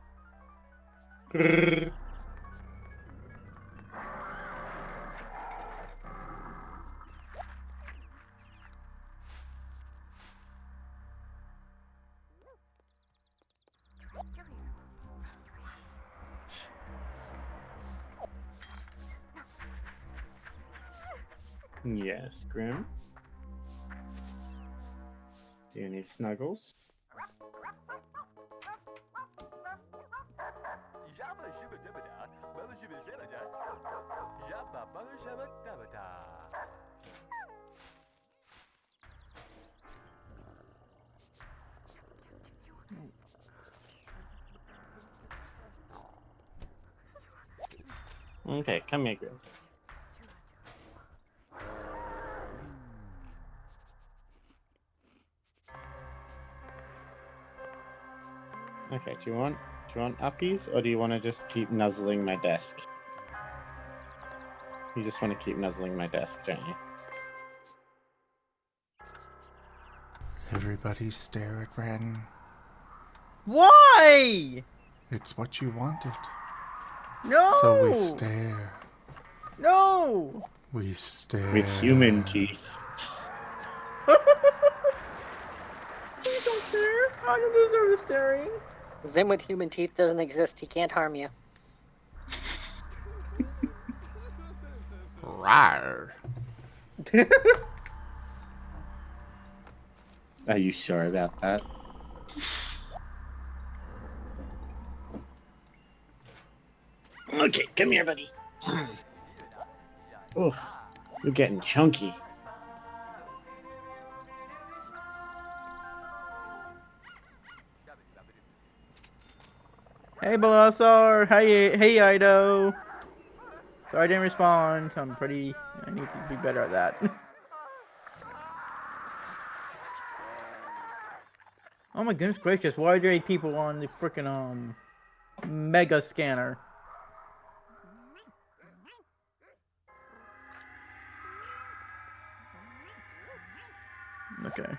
Yes, Grim. Do you need snuggles? Okay, come here, Grim. Okay, do you want uppies, or do you want to just keep nuzzling my desk? You just want to keep nuzzling my desk, don't you? Everybody stare at Ren. Why? It's what you wanted. No. So we stare. No. We stare. With human teeth. Please don't stare. I don't deserve the staring. Zim with human teeth doesn't exist. He can't harm you. Rawr. Are you sure about that? Okay, come here, buddy. Oh, you're getting chunky. Hey, Belasar. Hey, Ido. So I didn't respond. I need to be better at that. Oh my goodness gracious, why are there people on the freaking mega scanner? Okay.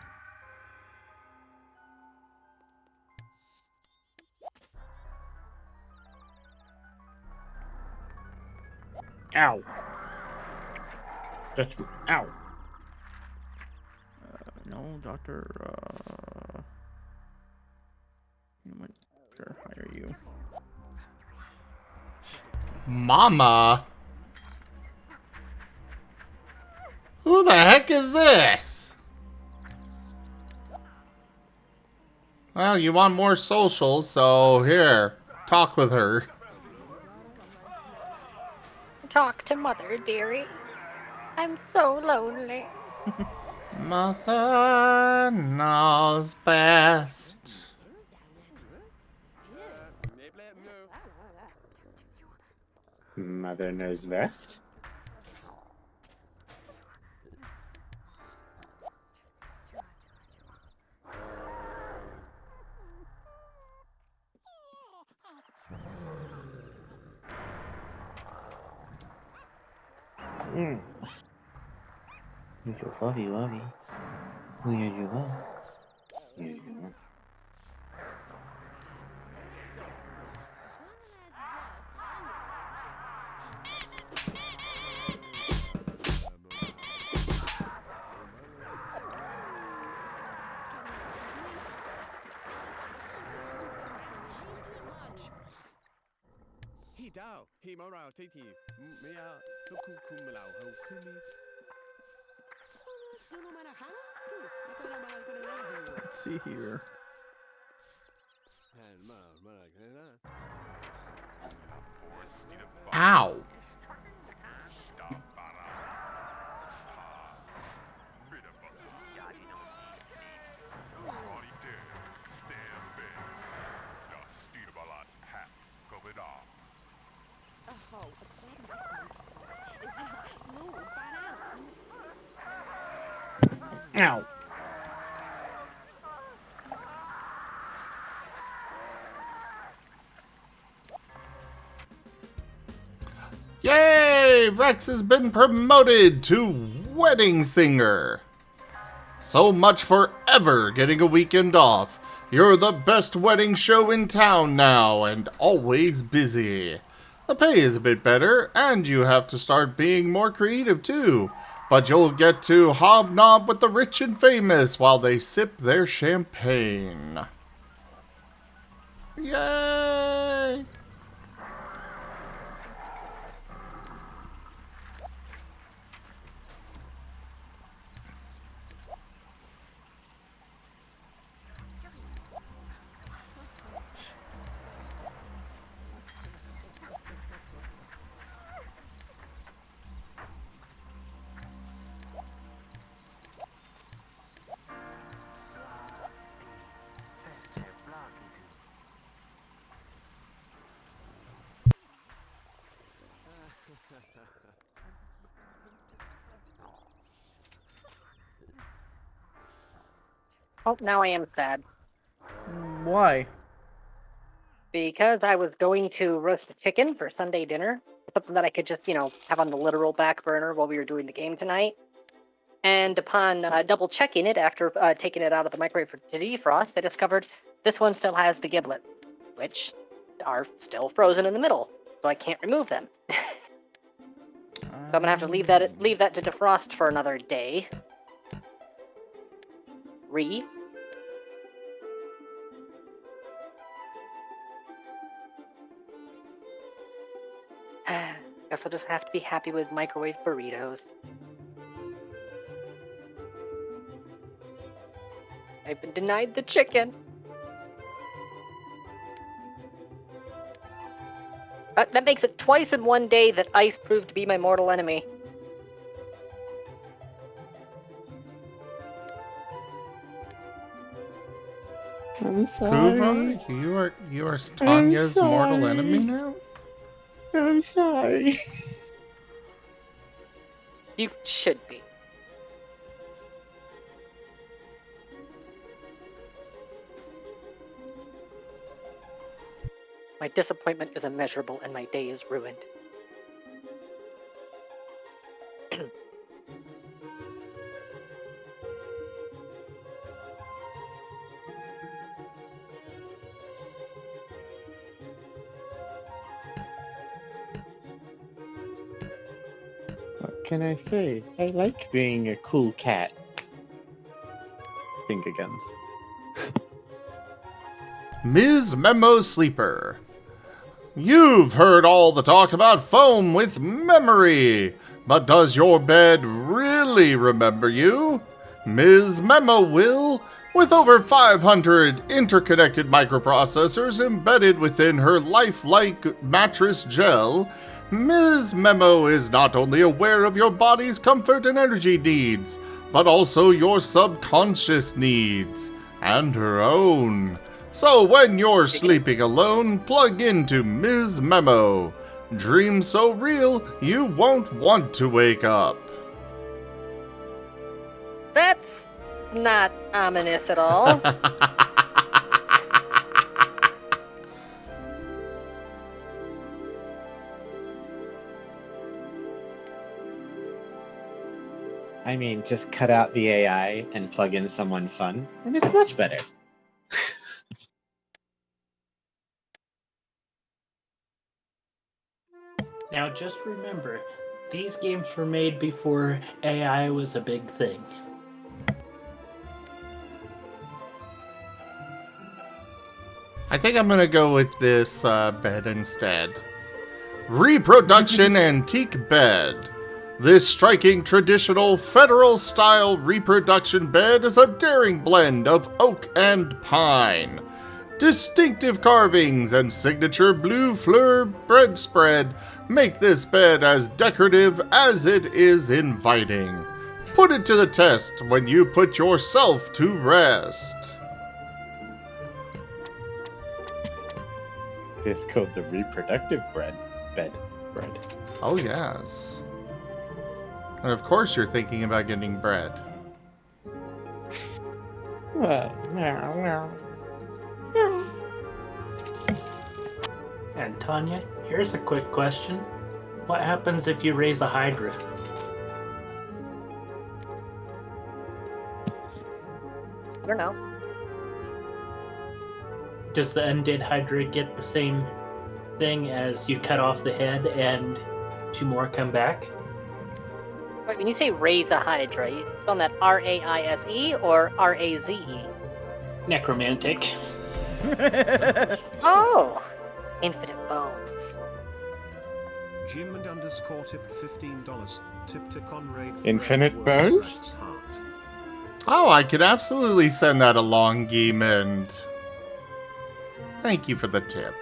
Ow. That's ow. No, Doctor. You might better hire you. Mama? Who the heck is this? Well, you want more socials, so here, talk with her. Talk to Mother, dearie. I'm so lonely. Mother knows best. Mother knows best. You're so fluffy, lovey. Who are you love? Here you are. Let's see here. Ow. Ow. Yay! Rex has been promoted to wedding singer. So much for ever getting a weekend off. You're the best wedding show in town now and always busy. The pay is a bit better and you have to start being more creative too. But you'll get to hobnob with the rich and famous while they sip their champagne. Yay! Oh, now I am sad. Why? Because I was going to roast a chicken for Sunday dinner. Something that I could just, have on the literal back burner while we were doing the game tonight. And upon double checking it after taking it out of the microwave to defrost, I discovered this one still has the giblets, which are still frozen in the middle, so I can't remove them. So I'm gonna have to leave that to defrost for another day. Guess I'll just have to be happy with microwave burritos. I've been denied the chicken. That makes it twice in one day that ice proved to be my mortal enemy. I'm sorry. Kuba, you are Tanya's mortal enemy now? I'm sorry. You should be. My disappointment is immeasurable and my day is ruined. What can I say? I like being a cool cat. Finger guns. Ms. Memo Sleeper. You've heard all the talk about foam with memory, but does your bed really remember you? Ms. Memo will, with over 500 interconnected microprocessors embedded within her lifelike mattress gel, Ms. Memo is not only aware of your body's comfort and energy needs, but also your subconscious needs, and her own. So when you're sleeping alone, plug into Ms. Memo. Dreams so real, you won't want to wake up. That's not ominous at all. I mean, just cut out the AI and plug in someone fun, and it's much better. Now just remember, these games were made before AI was a big thing. I think I'm gonna go with this bed instead. Reproduction Antique Bed. This striking traditional federal-style reproduction bed is a daring blend of oak and pine. Distinctive carvings and signature blue fleur bedspread make this bed as decorative as it is inviting. Put it to the test when you put yourself to rest. It's called the reproductive bed bread. Oh yes. And of course you're thinking about getting bread. And Tanya, here's a quick question. What happens if you raise a Hydra? I don't know. Does the undead Hydra get the same thing as you cut off the head and two more come back? Wait, when you say raise a Hydra, you spell that R-A-I-S-E or R-A-Z-E? Necromantic. Oh! Infinite bones. Jim and _ tipped $15. Tip to Conrade. Infinite bones? Oh, I could absolutely send that along, Geemond. Thank you for the tip.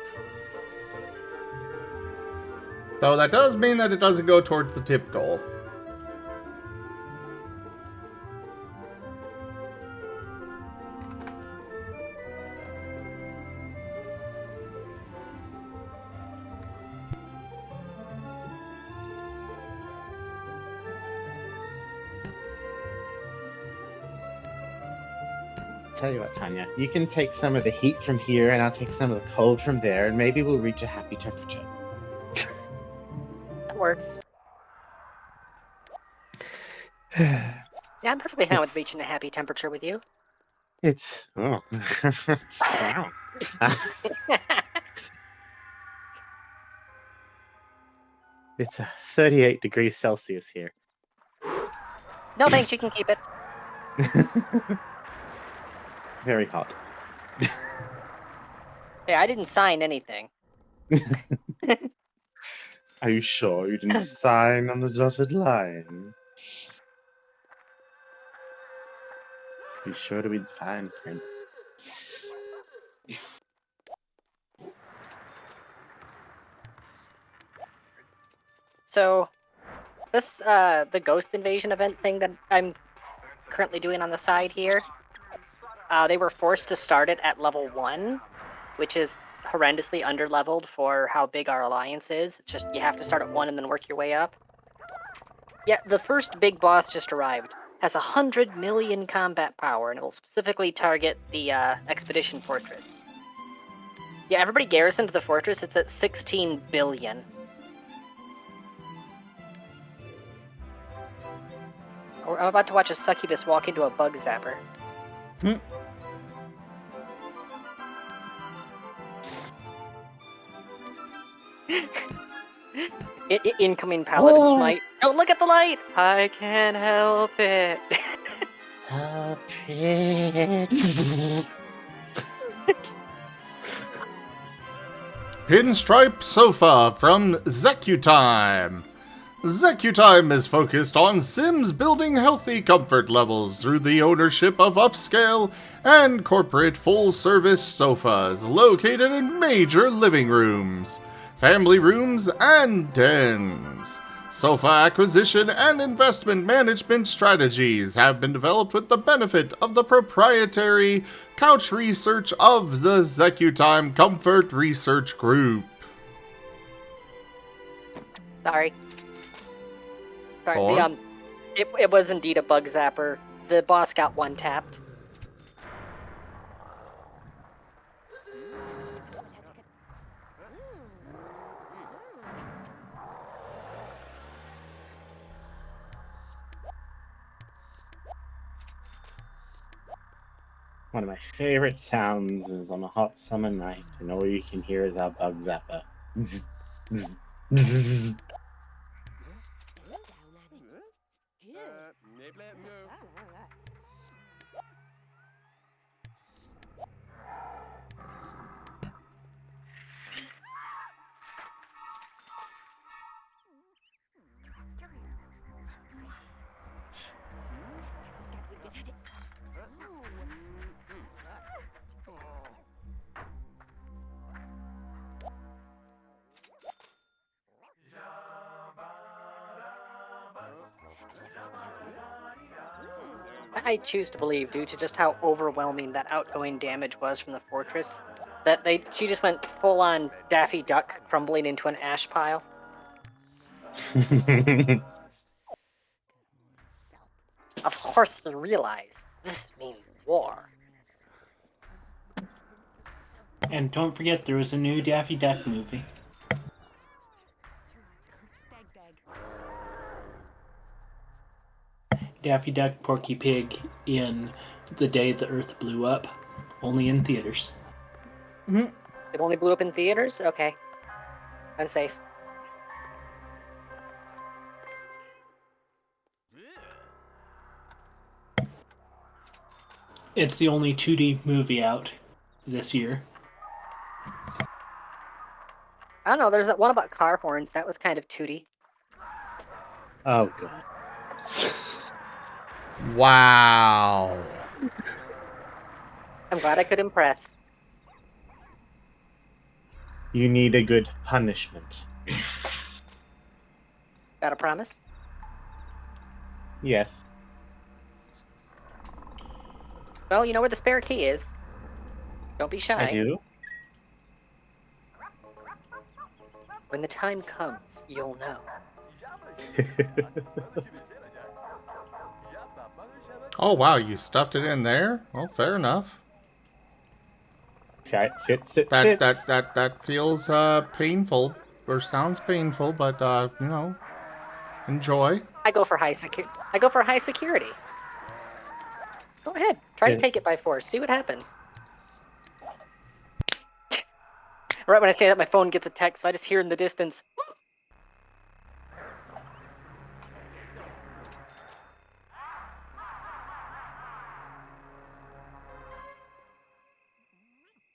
Though that does mean that it doesn't go towards the tip goal. Tell you what, Tanya, you can take some of the heat from here, and I'll take some of the cold from there, and maybe we'll reach a happy temperature. That works. Yeah, I'm perfectly fine with reaching a happy temperature with you. It's wow. It's 38 degrees Celsius here. No thanks, you can keep it. Very hot. Hey, I didn't sign anything. Are you sure you didn't sign on the dotted line? Be sure to be the fine print. So, this, the Ghost Invasion event thing that I'm currently doing on the side here, they were forced to start it at level 1, which is horrendously underleveled for how big our alliance is. It's just, you have to start at 1 and then work your way up. Yeah, the first big boss just arrived. Has 100 million combat power, and it will specifically target the Expedition Fortress. Yeah, everybody garrisoned the fortress. It's at 16 billion. I'm about to watch a succubus walk into a bug zapper. Incoming paladin smite. Don't look at the light! I can't help it. Help it. Pinstripe Sofa from ZecuTime. ZecuTime is focused on Sims building healthy comfort levels through the ownership of upscale and corporate full-service sofas located in major living rooms, family rooms, and dens. Sofa acquisition and investment management strategies have been developed with the benefit of the proprietary couch research of the ZecuTime Comfort Research Group. Sorry. For? It was indeed a bug zapper. The boss got one-tapped. One of my favorite sounds is on a hot summer night, and all you can hear is our bug zapper. Bzz, bzz, bzz. I choose to believe, due to just how overwhelming that outgoing damage was from the fortress, that she just went full-on Daffy Duck crumbling into an ash pile. Of course they realize this means war. And don't forget, there was a new Daffy Duck movie. Daffy Duck, Porky Pig in The Day the Earth Blew Up, only in theaters. It only blew up in theaters? Okay. Unsafe. It's the only 2D movie out this year. I don't know, there's that one about car horns. That was kind of tooty. Oh, God. Wow. I'm glad I could impress. You need a good punishment. Got a promise? Yes. Well, you know where the spare key is. Don't be shy. I do. When the time comes, you'll know. Oh wow, you stuffed it in there? Well, fair enough. It fits, it That fits. that feels painful, or sounds painful, but you know, enjoy. I go for high security. Go ahead. Try to take it by force. See what happens. Right when I say that, my phone gets a text, so I just hear in the distance.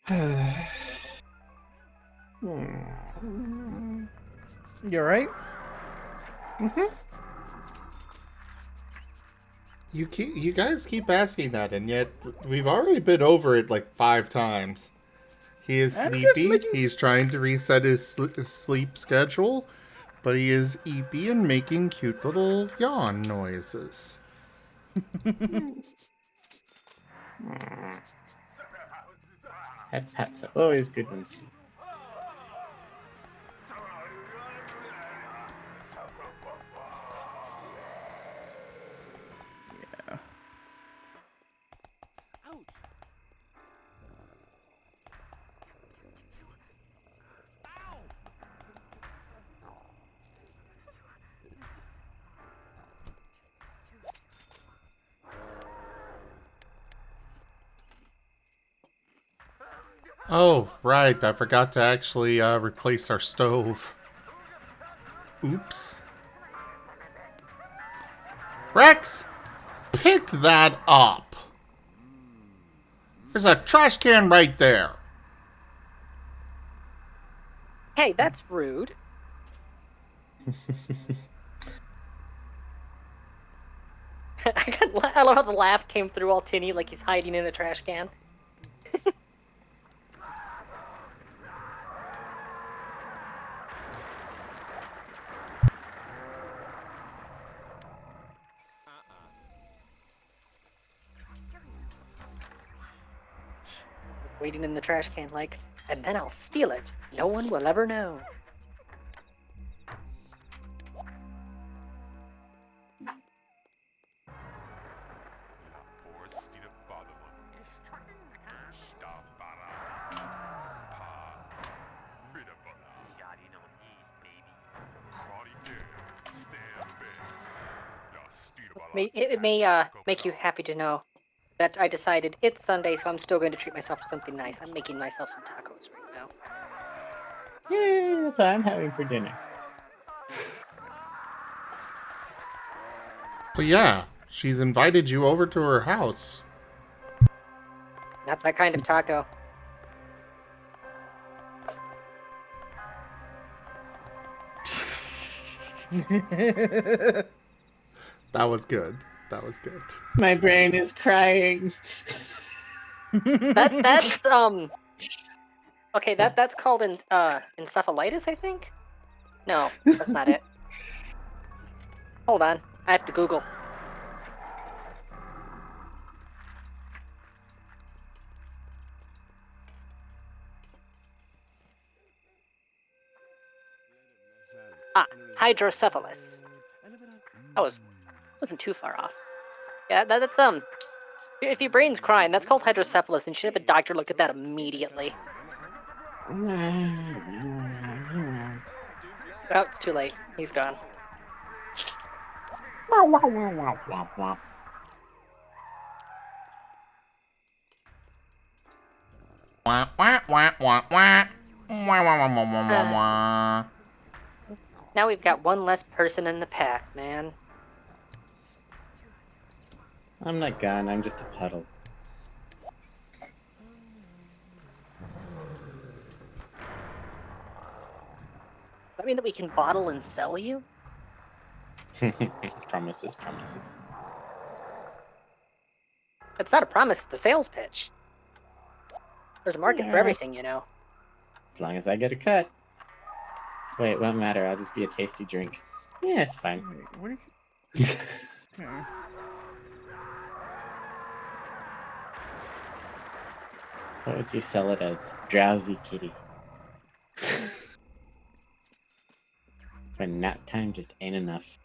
You alright? You guys keep asking that, and yet we've already been over it like 5 times. He is I'm just sleepy. making- He's trying to reset his sleep schedule, but he is eepy and making cute little yawn noises. Pets are always good ones. Oh, right. I forgot to actually replace our stove. Oops. Rex, pick that up. There's a trash can right there. Hey, that's rude. I love how the laugh came through all tinny like he's hiding in a trash can. Waiting in the trash can like, and then I'll steal it. No one will ever know. It may make you happy to know that I decided it's Sunday, so I'm still going to treat myself to something nice. I'm making myself some tacos right now. Yay, that's what I'm having for dinner. But yeah, she's invited you over to her house. Not that kind of taco. That was good. That was good. My brain is crying. That's okay, that's called encephalitis, I think? No, that's not it. Hold on. I have to Google. Hydrocephalus. Wasn't too far off. Yeah, that's if your brain's crying, that's called hydrocephalus, and you should have a doctor look at that immediately. Oh, it's too late. He's gone. Wah, wah, wah, wah, wah. Wah, wah, wah, wah, wah, wah, wah. Now we've got one less person in the pack, man. I'm not gone, I'm just a puddle. Does that mean that we can bottle and sell you? Promises, promises. It's not a promise, it's a sales pitch. There's a market for everything, you know. As long as I get a cut. Wait, it won't matter, I'll just be a tasty drink. Yeah, it's fine. Wait, what is... Okay. What would you sell it as? Drowsy kitty. When nap time just ain't enough.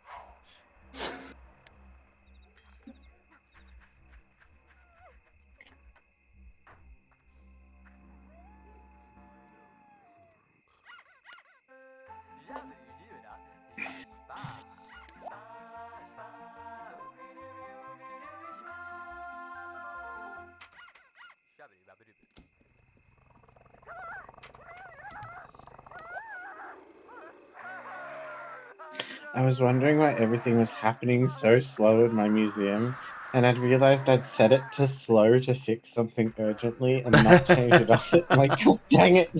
I was wondering why everything was happening so slow in my museum, and I'd realized I'd set it to slow to fix something urgently and not change it off it. Like, God dang it!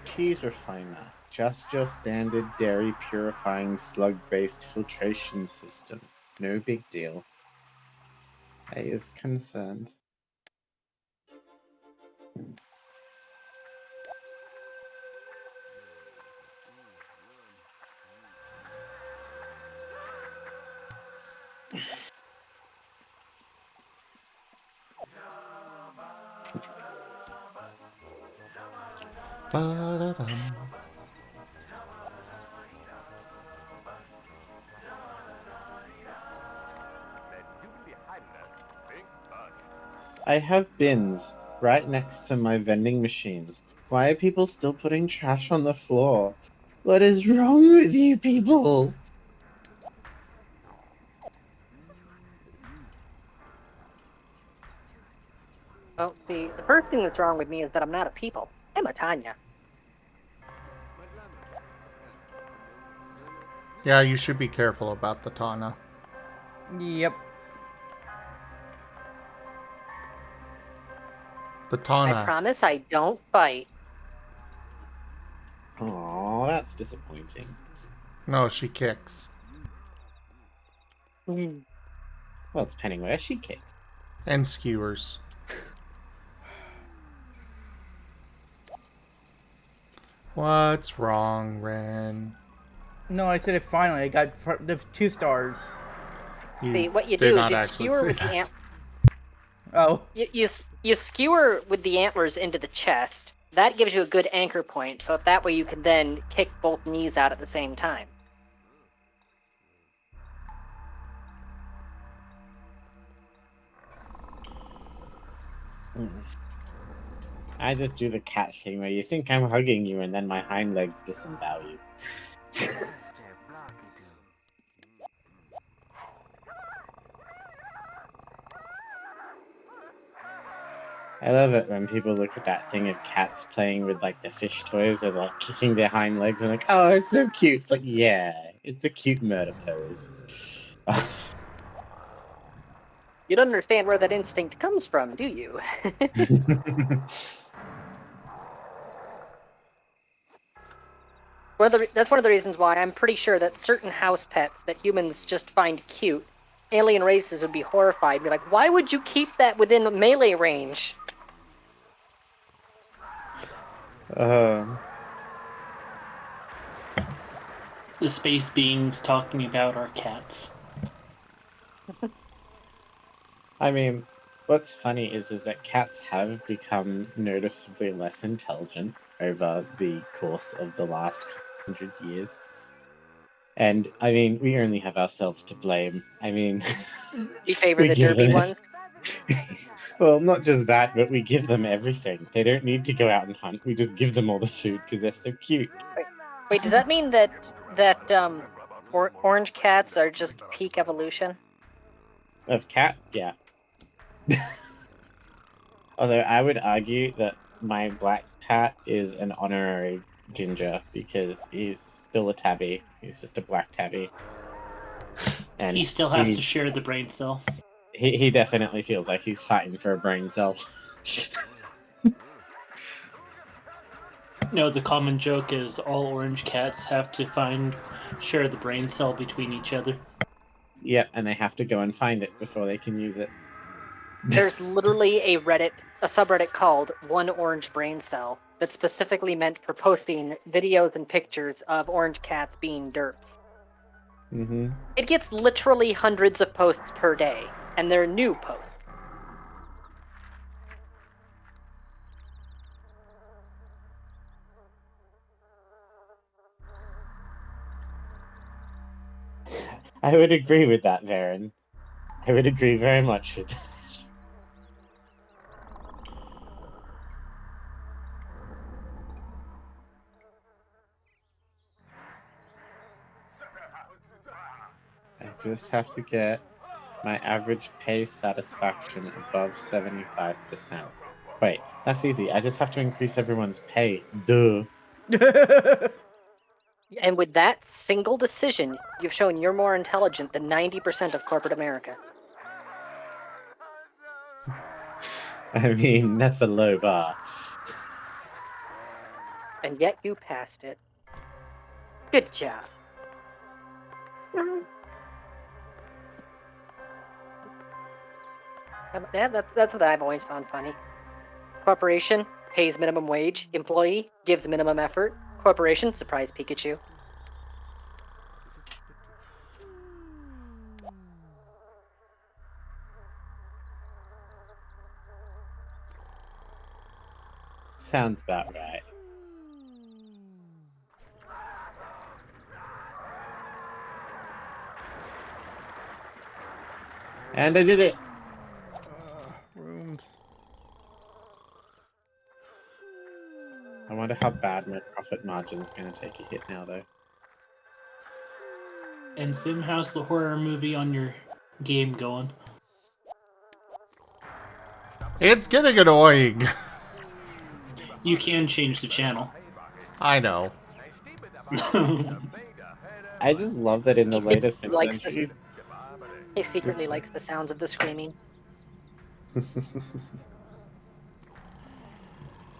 Keys are fine now. Just your standard dairy purifying slug-based filtration system. No big deal. I is concerned. Ba-da-dum. I have bins right next to my vending machines Why are people still putting trash on the floor? What is wrong with you people? Well, see, the first thing that's wrong with me is that I'm not a people. I'm a Tanya. Yeah, you should be careful about the Tana. Yep. The I Tana. promise I don't fight. Aw, that's disappointing. No, she kicks. Well, it's depending where she kicks. And skewers. What's wrong, Ren? No, I said it finally. I got the 2 stars. See, what you did do is not you actually skewer say with the that. Oh. You skewer with the antlers into the chest. That gives you a good anchor point, so that way you can then kick both knees out at the same time. I just do the cat thing where you think I'm hugging you and then my hind legs disembowel you. I love it when people look at that thing of cats playing with like the fish toys or like kicking their hind legs and like, oh, it's so cute. It's like, yeah, it's a cute murder pose. You don't understand where that instinct comes from, do you? That's one of the reasons why I'm pretty sure that certain house pets that humans just find cute, alien races would be horrified. Be like, why would you keep that within melee range? The space beings talking about our cats. I mean, what's funny is that cats have become noticeably less intelligent over the course of the last 100 years. And, I mean, we only have ourselves to blame. I mean... We favor we the give derpy them... ones. Well, not just that, but we give them everything. They don't need to go out and hunt. We just give them all the food because they're so cute. Wait, does that mean that orange cats are just peak evolution? Of cat? Yeah. Although I would argue that my black cat is an honorary ginger because he's still a tabby. He's just a black tabby. And He still has to share the brain cell. He definitely feels like he's fighting for a brain cell. No, the common joke is all orange cats have to share the brain cell between each other. Yep, and they have to go and find it before they can use it. There's literally a subreddit called One Orange Brain Cell that's specifically meant for posting videos and pictures of orange cats being derps. Mm-hmm. It gets literally hundreds of posts per day, and they're new posts. I would agree with that, Varen. I would agree very much with that. I just have to get my average pay satisfaction above 75%. Wait, that's easy. I just have to increase everyone's pay. Duh. And with that single decision, you've shown you're more intelligent than 90% of corporate America. I mean, that's a low bar. And yet you passed it. Good job. Yeah, that's what I've always found funny. Corporation pays minimum wage. Employee gives minimum effort. Corporation, surprise Pikachu. Sounds about right. And I did it! Rooms. how bad my profit margin is going to take a hit now, though. And Sim, how's the horror movie on your game going? It's getting annoying. You can change the channel. I know. I just love that in the He latest secretly likes entries. He secretly likes the sounds of the screaming.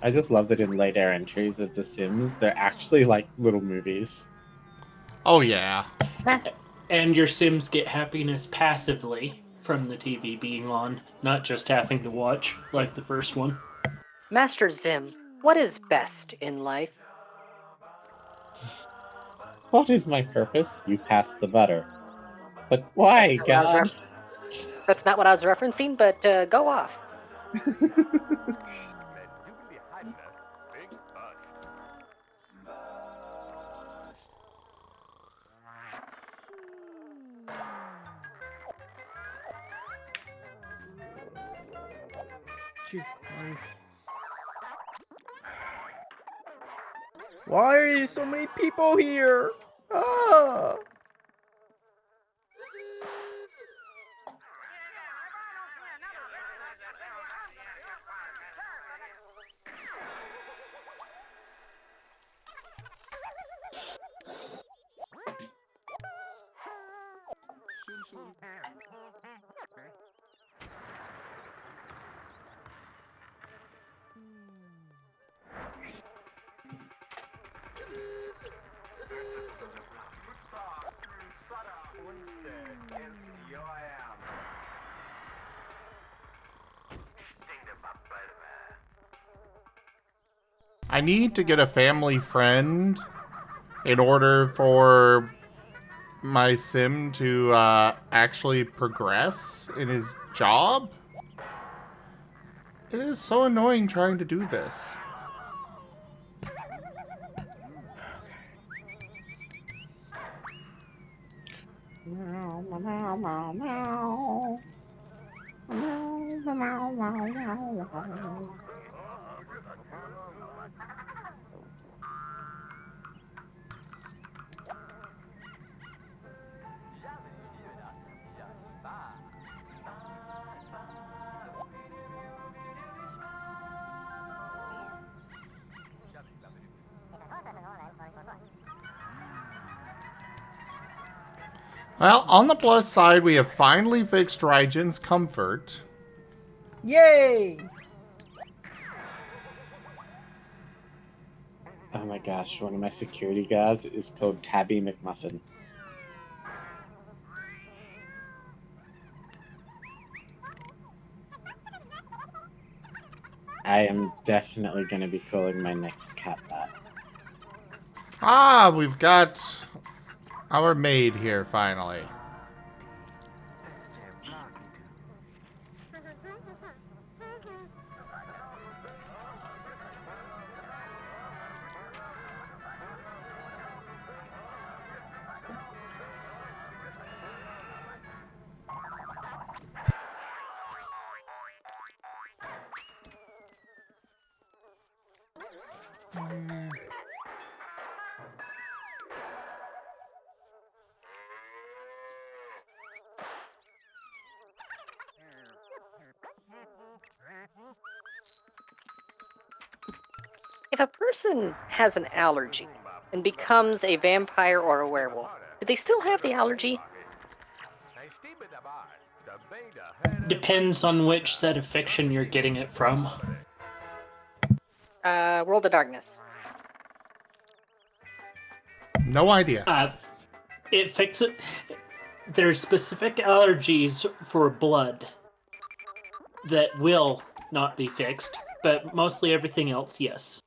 I just love that in later entries of The Sims, they're actually like little movies. Oh, yeah. And your Sims get happiness passively from the TV being on, not just having to watch, like the first one. Master Zim, what is best in life? What is my purpose? You pass the butter. But why, God? That's not what I was referencing, but go off. Jesus Christ. Why are there so many people here? Ah! I need to get a family friend in order for my sim to actually progress in his job. It is so annoying trying to do this. Well, on the plus side, we have finally fixed Raijin's comfort. Yay! Oh my gosh, one of my security guards is called Tabby McMuffin. I am definitely going to be calling my next cat that. Ah, we've got our maid here finally. If a person has an allergy and becomes a vampire or a werewolf, do they still have the allergy? Depends on which set of fiction you're getting it from. World of Darkness. No idea. It fixes. There's specific allergies for blood that will not be fixed, but mostly everything else, yes.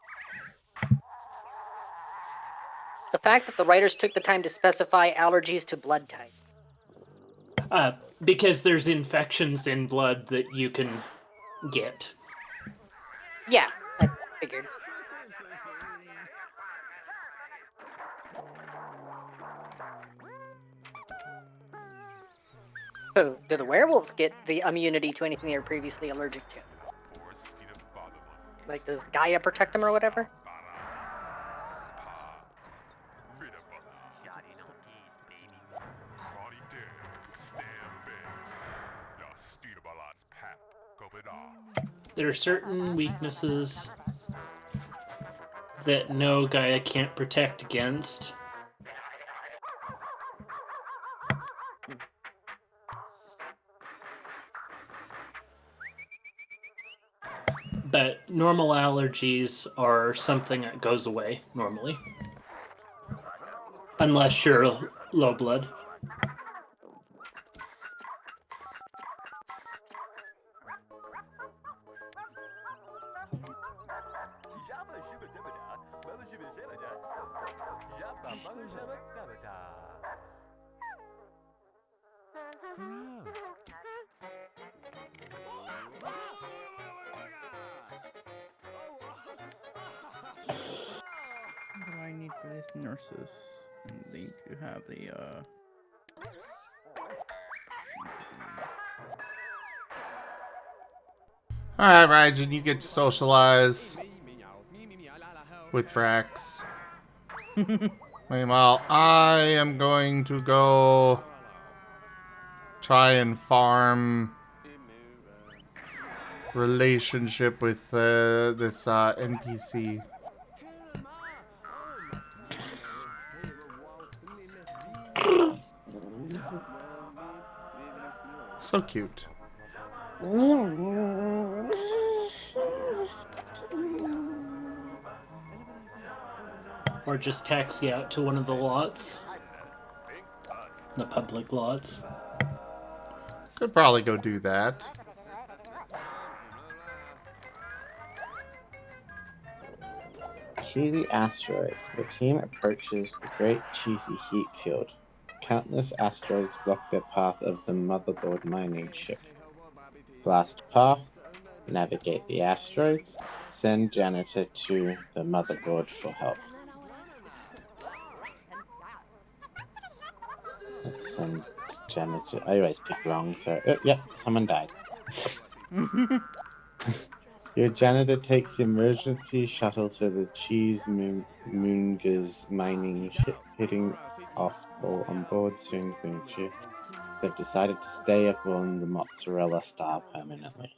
The fact that the writers took the time to specify allergies to blood types. Because there's infections in blood that you can get. Yeah, I figured. So, do the werewolves get the immunity to anything they were previously allergic to? Like, does Gaia protect them or whatever? There are certain weaknesses that no Gaia can't protect against. But normal allergies are something that goes away normally. Unless you're low blood. What do I need for these nurses? I need to have the Alright, Raijin, you get to socialize with Rex. Meanwhile, I am going to go try and farm relationship with this NPC. So cute. Or just taxi out to one of the lots. The public lots. Could probably go do that. Cheesy asteroid. The team approaches the great cheesy heat field. Countless asteroids block their path of the motherboard mining ship. Blast path. Navigate the asteroids. Send janitor to the motherboard for help. Let's send janitor. I always pick wrong, so... Oh, yep, someone died. Your janitor takes the emergency shuttle to the Cheesemoonger's mining ship, hitting off all on board soon finish. They've decided to stay aboard the Mozzarella Star permanently.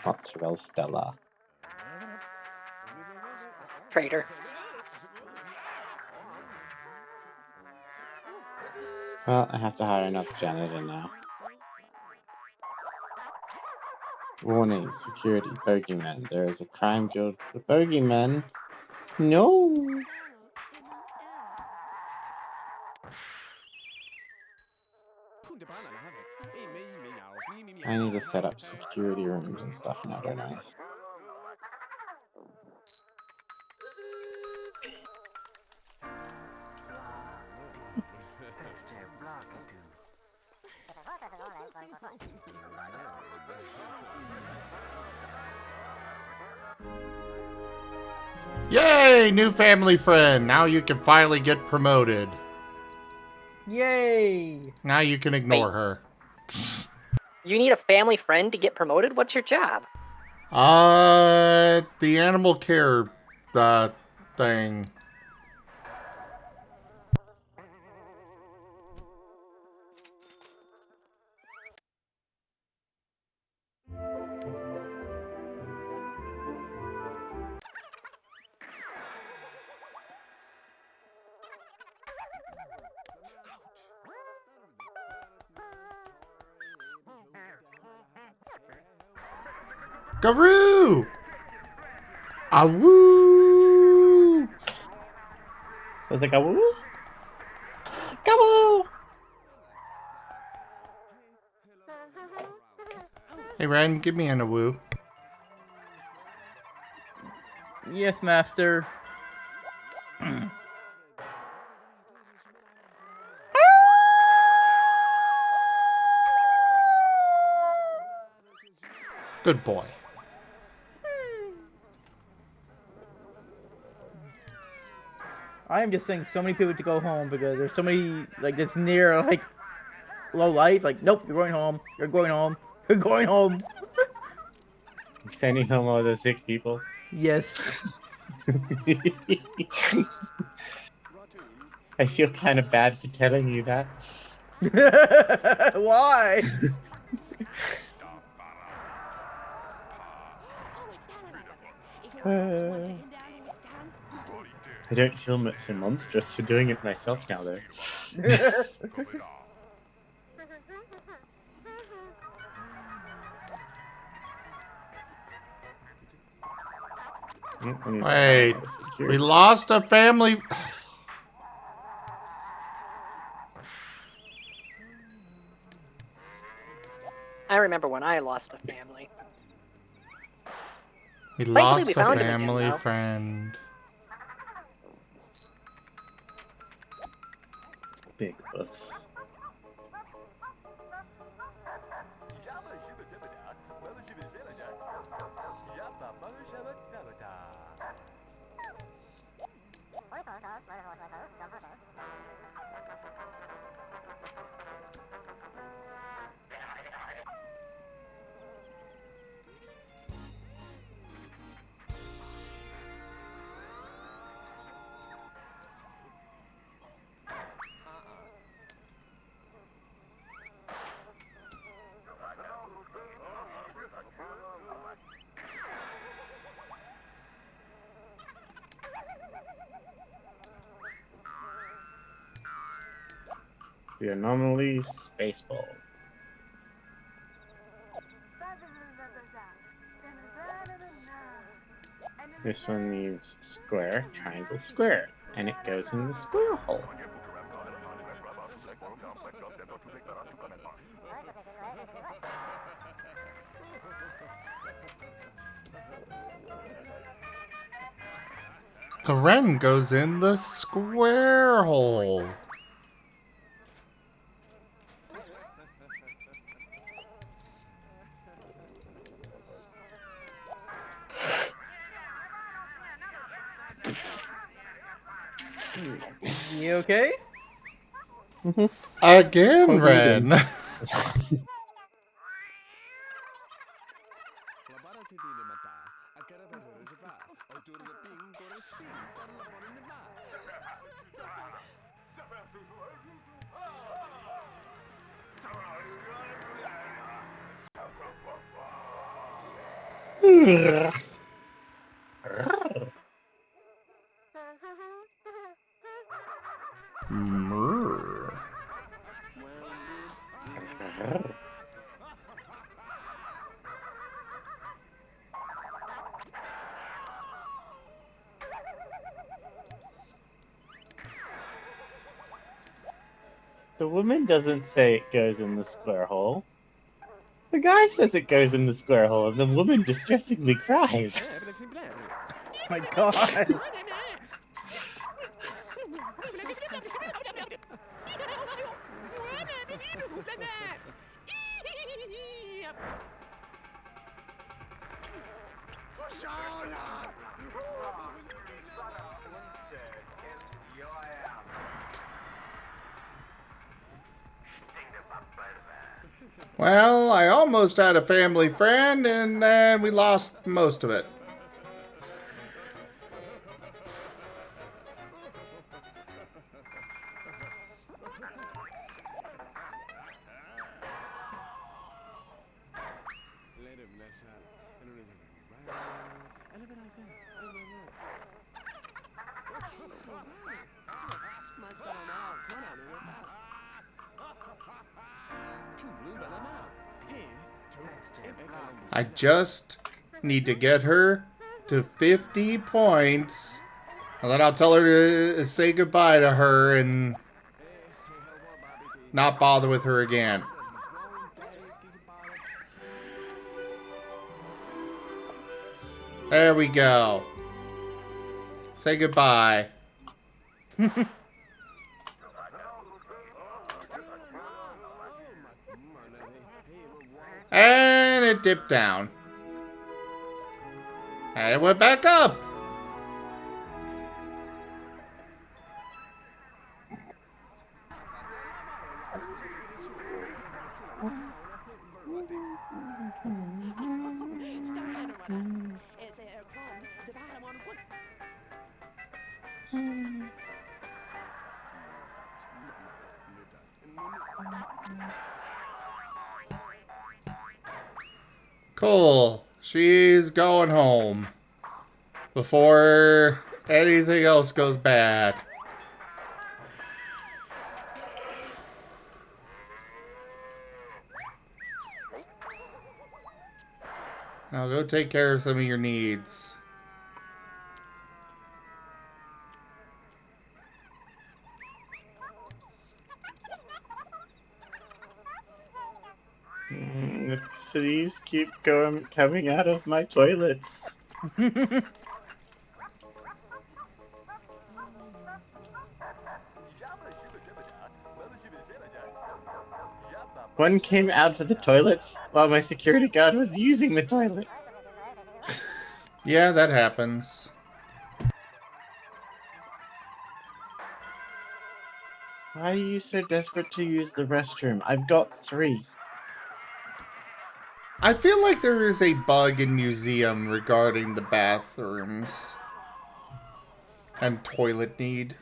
Mozzarella Stella. Traitor. Well, I have to hire another janitor now. Warning, security, bogeyman. There is a crime guild. The bogeyman? No! I need to set up security rooms and stuff now, don't I? Yay! New family friend! Now you can finally get promoted. Yay! Now you can ignore Wait. her. You need a family friend to get promoted? What's your job? The animal care, thing. Garoo! Awoo! It's like a woo? Go! Hey, Ren, give me an awoo. Yes, master. Good boy. I am just saying so many people to go home because there's so many, like, this near, like, low life. Like, nope, you're going home. You're going home. You're going home. Sending home all the sick people. Yes. I feel kind of bad for telling you that. Why? I don't feel so monstrous for doing it myself now, though. Wait, we lost a family. I remember when I lost a family. We Thankfully, lost we a found him again, family though. friend. Big woofs. The anomaly space ball. This one needs square, triangle, square, and it goes in the square hole. The wren goes in the square hole. You okay? Again, Ren. The woman doesn't say it goes in the square hole. The guy says it goes in the square hole, and the woman distressingly cries. My God. Well, I almost had a family friend, and then we lost most of it. I just need to get her to 50 points, and then I'll tell her to say goodbye to her and not bother with her again. There we go. Say goodbye. And it dipped down. And it went back up. Cool. She's going home. before anything else goes bad. Now go take care of some of your needs. Thieves keep coming out of my toilets. One came out of the toilets while my security guard was using the toilet. Yeah, that happens. Why are you so desperate to use the restroom? I've got 3. I feel like there is a bug in museum regarding the bathrooms and toilet need.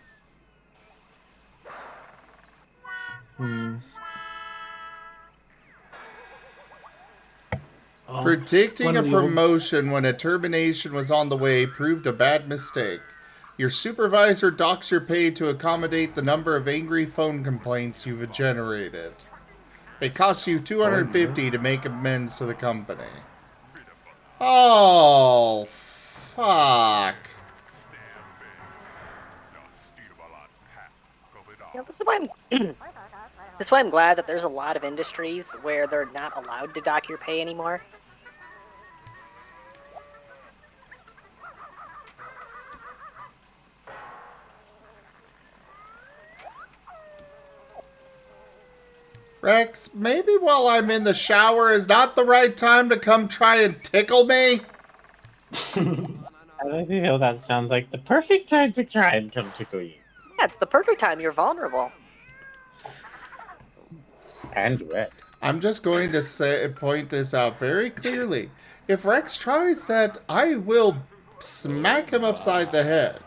Predicting one a of the old- promotion when a termination was on the way proved a bad mistake. Your supervisor docks your pay to accommodate the number of angry phone complaints you've generated. It costs you $250 to make amends to the company. Oh, fuck. Yeah, this is why I'm this is why I'm glad that there's a lot of industries where they're not allowed to dock your pay anymore. Rex, maybe while I'm in the shower is not the right time to come try and tickle me? I feel that sounds like the perfect time to try and come tickle you. Yeah, it's the perfect time. You're vulnerable. And wet. I'm just going to point this out very clearly. If Rex tries that, I will smack him upside the head.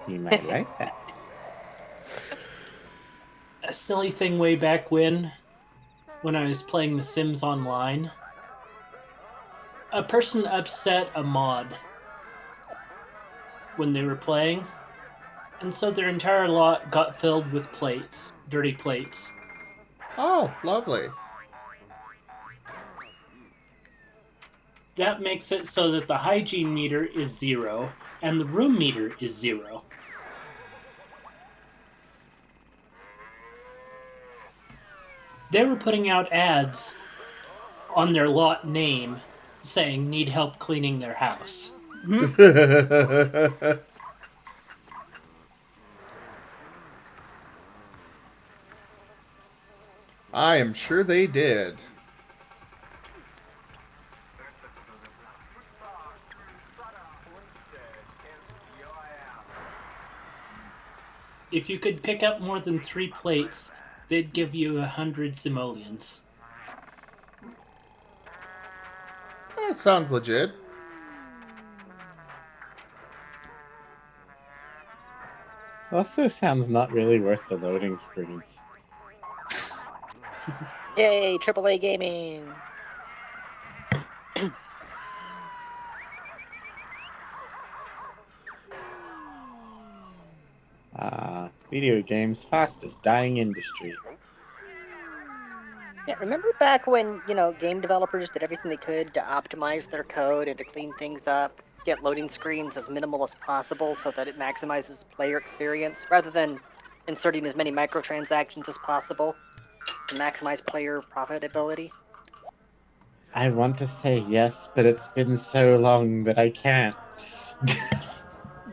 You might like that. A silly thing way back when I was playing The Sims Online, a person upset a mod when they were playing, and so their entire lot got filled with plates, dirty plates. Oh, lovely. That makes it so that the hygiene meter is 0 and the room meter is 0. They were putting out ads on their lot name saying need help cleaning their house. I am sure they did. If you could pick up more than 3 plates, they'd give you 100 simoleons. That sounds legit. Also sounds not really worth the loading screens. Yay, AAA gaming! Video games fastest dying industry. Yeah, remember back when, game developers did everything they could to optimize their code and to clean things up, get loading screens as minimal as possible so that it maximizes player experience, rather than inserting as many microtransactions as possible to maximize player profitability? I want to say yes, but it's been so long that I can't.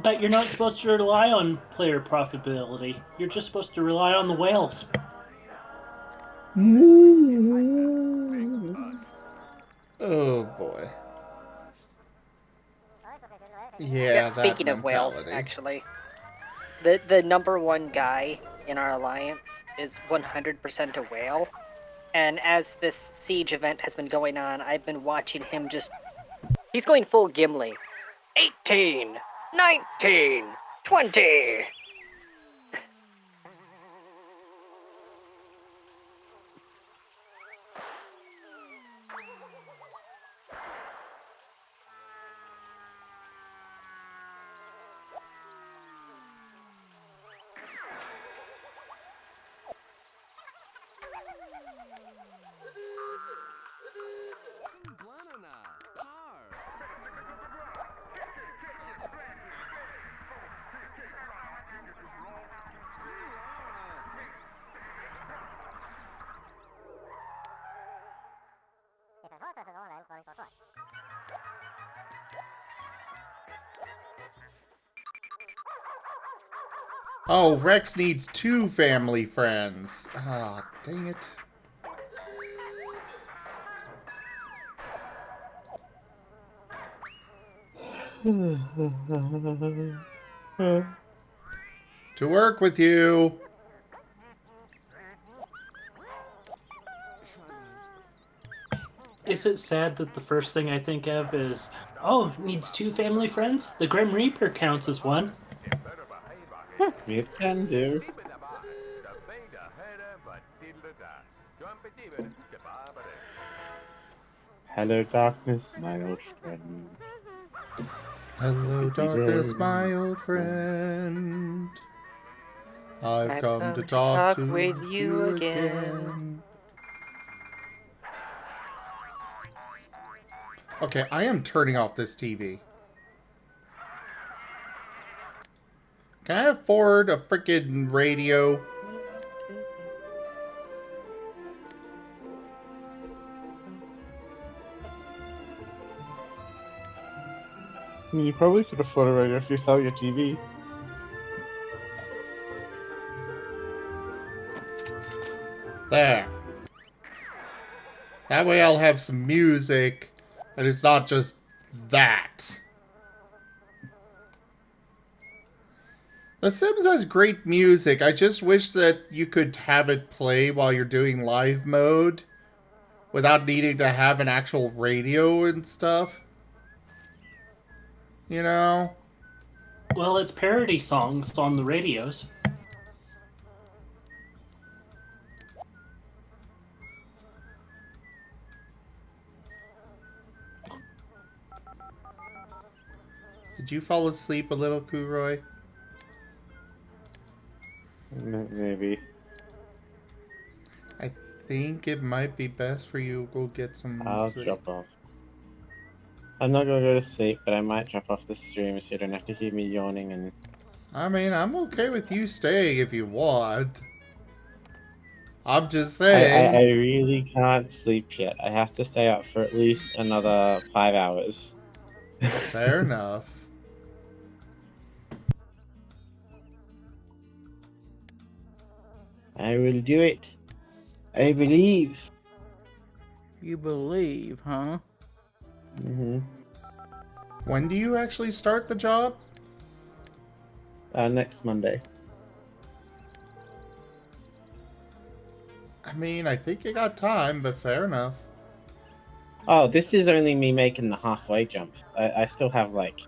But you're not supposed to rely on player profitability. You're just supposed to rely on the whales. Oh boy. Yeah, that speaking of whales, mentality. actually, the number one guy in our alliance is 100% a whale. And as this siege event has been going on, I've been watching him he's going full Gimli. 18, 19, 20. Oh, Rex needs 2 family friends. Ah, dang it. To work with you. Is it sad that the first thing I think of is, oh, needs 2 family friends? The Grim Reaper counts as one. It can do. Hello, darkness, my old friend. Hello, Busy darkness, days. my old friend. I've I've come to come talk to with you you again. again. Okay, I am turning off this TV. Can I afford a freaking radio? I mean, you probably could afford a radio if you sell your TV. There. That way I'll have some music, and it's not just that. The Sims has great music. I just wish that you could have it play while you're doing live mode without needing to have an actual radio and stuff. You know? Well, it's parody songs on the radios. Did you fall asleep a little, Kuroy? Maybe. I think it might be best for you to go get some I'll sleep. drop off. I'm not gonna go to sleep, but I might drop off the stream so you don't have to hear me yawning and... I mean, I'm okay with you staying if you want. I'm just saying. I really can't sleep yet. I have to stay up for at least another 5 hours. Fair enough. I will do it. I believe. You believe, huh? Mm-hmm. When do you actually start the job? Next Monday. I mean, I think you got time, but fair enough. Oh, this is only me making the halfway jump. I still have, like...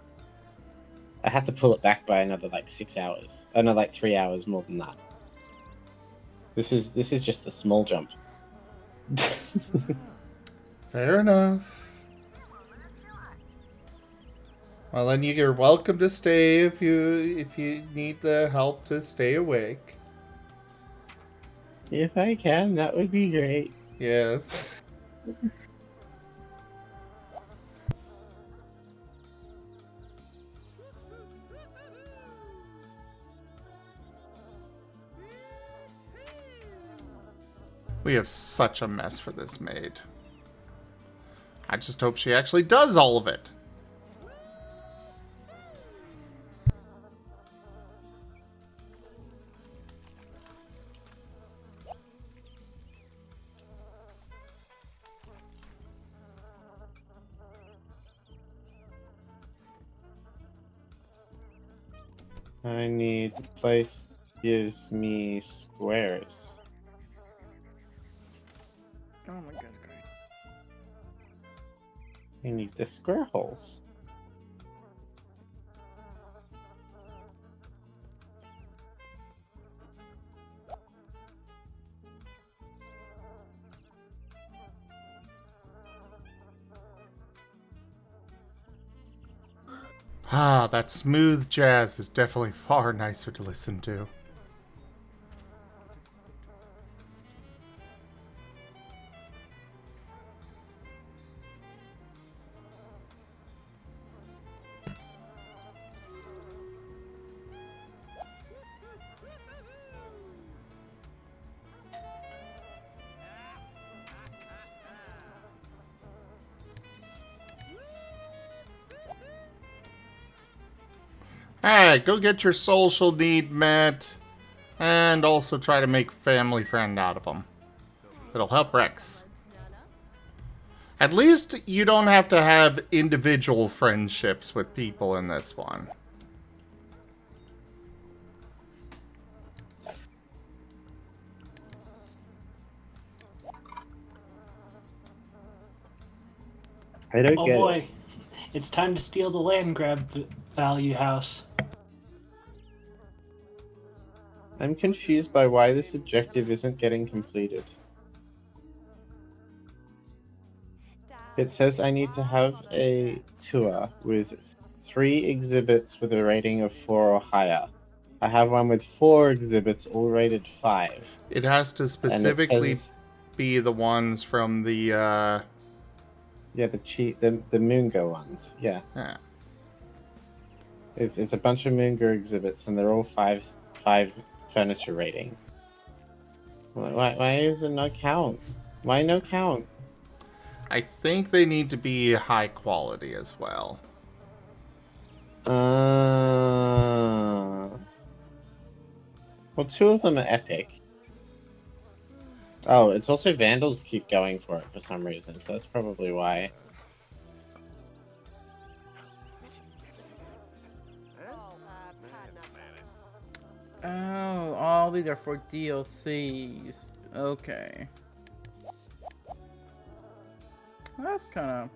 I have to pull it back by another, like, 6 hours. Oh, no, like 3 hours more than that. This is just the small jump. Fair enough. Well, then you're welcome to stay if you need the help to stay awake. If I can, that would be great. Yes. We have such a mess for this maid. I just hope she actually does all of it. I need a place that gives me squares. Oh my god, great. I need the square holes. Ah, that smooth jazz is definitely far nicer to listen to. Alright, go get your social need met. And also try to make family friend out of them. It'll help Rex. At least you don't have to have individual friendships with people in this one. I don't Oh get boy, it. it's time to steal the land grab value house. I'm confused by why this objective isn't getting completed. It says I need to have a tour with 3 exhibits with a rating of 4 or higher. I have one with 4 exhibits, all rated 5. It has to specifically says- be the ones from the, Yeah, the Moongo ones. Yeah. yeah. It's a bunch of Moongo exhibits, and they're all 5 furniture rating. Why is it no count? Why no count? I think they need to be high quality as well. Well, 2 of them are epic. Oh, it's also Vandals keep going for it for some reason, so that's probably why. Oh, all these are for DLCs. Okay. That's kind of...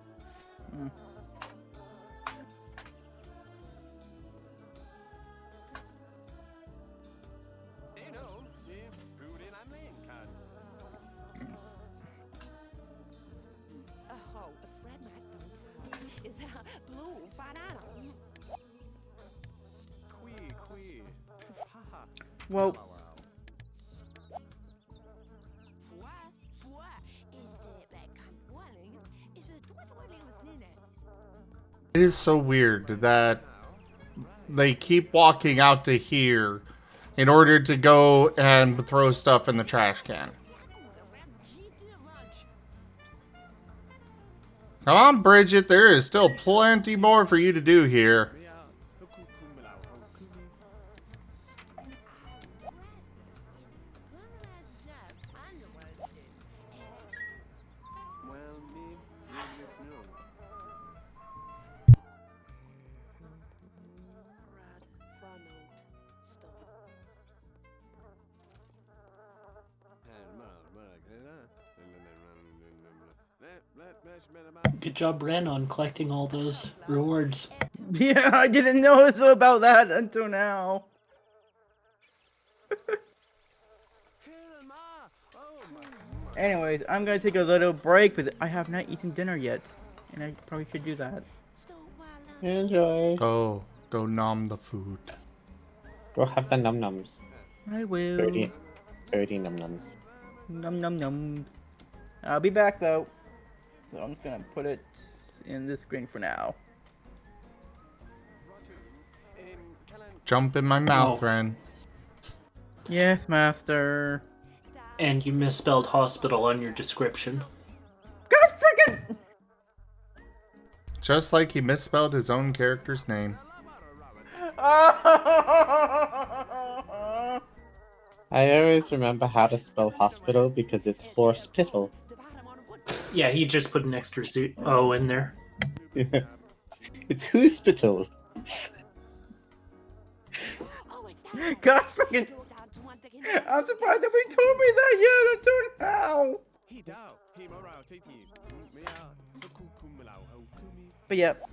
Well, It is so weird that they keep walking out to here in order to go and throw stuff in the trash can. Come on, Bridget, there is still plenty more for you to do here. Good job, Ren, on collecting all those rewards. yeah, I didn't know about that until now. Anyways, I'm gonna take a little break because I have not eaten dinner yet, and I probably should do that. Enjoy. Go nom the food. Go have the num nums. I will. 30 num nums. Num num nums. I'll be back though. So I'm just gonna put it in this screen for now. Jump in my mouth, Oh. Ren. Yes, master. And you misspelled hospital on your description. God freaking! Just like he misspelled his own character's name. I always remember how to spell hospital because it's horse pittle. Yeah, he just put an extra O in there. It's hospital. God freaking! I'm surprised nobody told me that yet until now. But yep,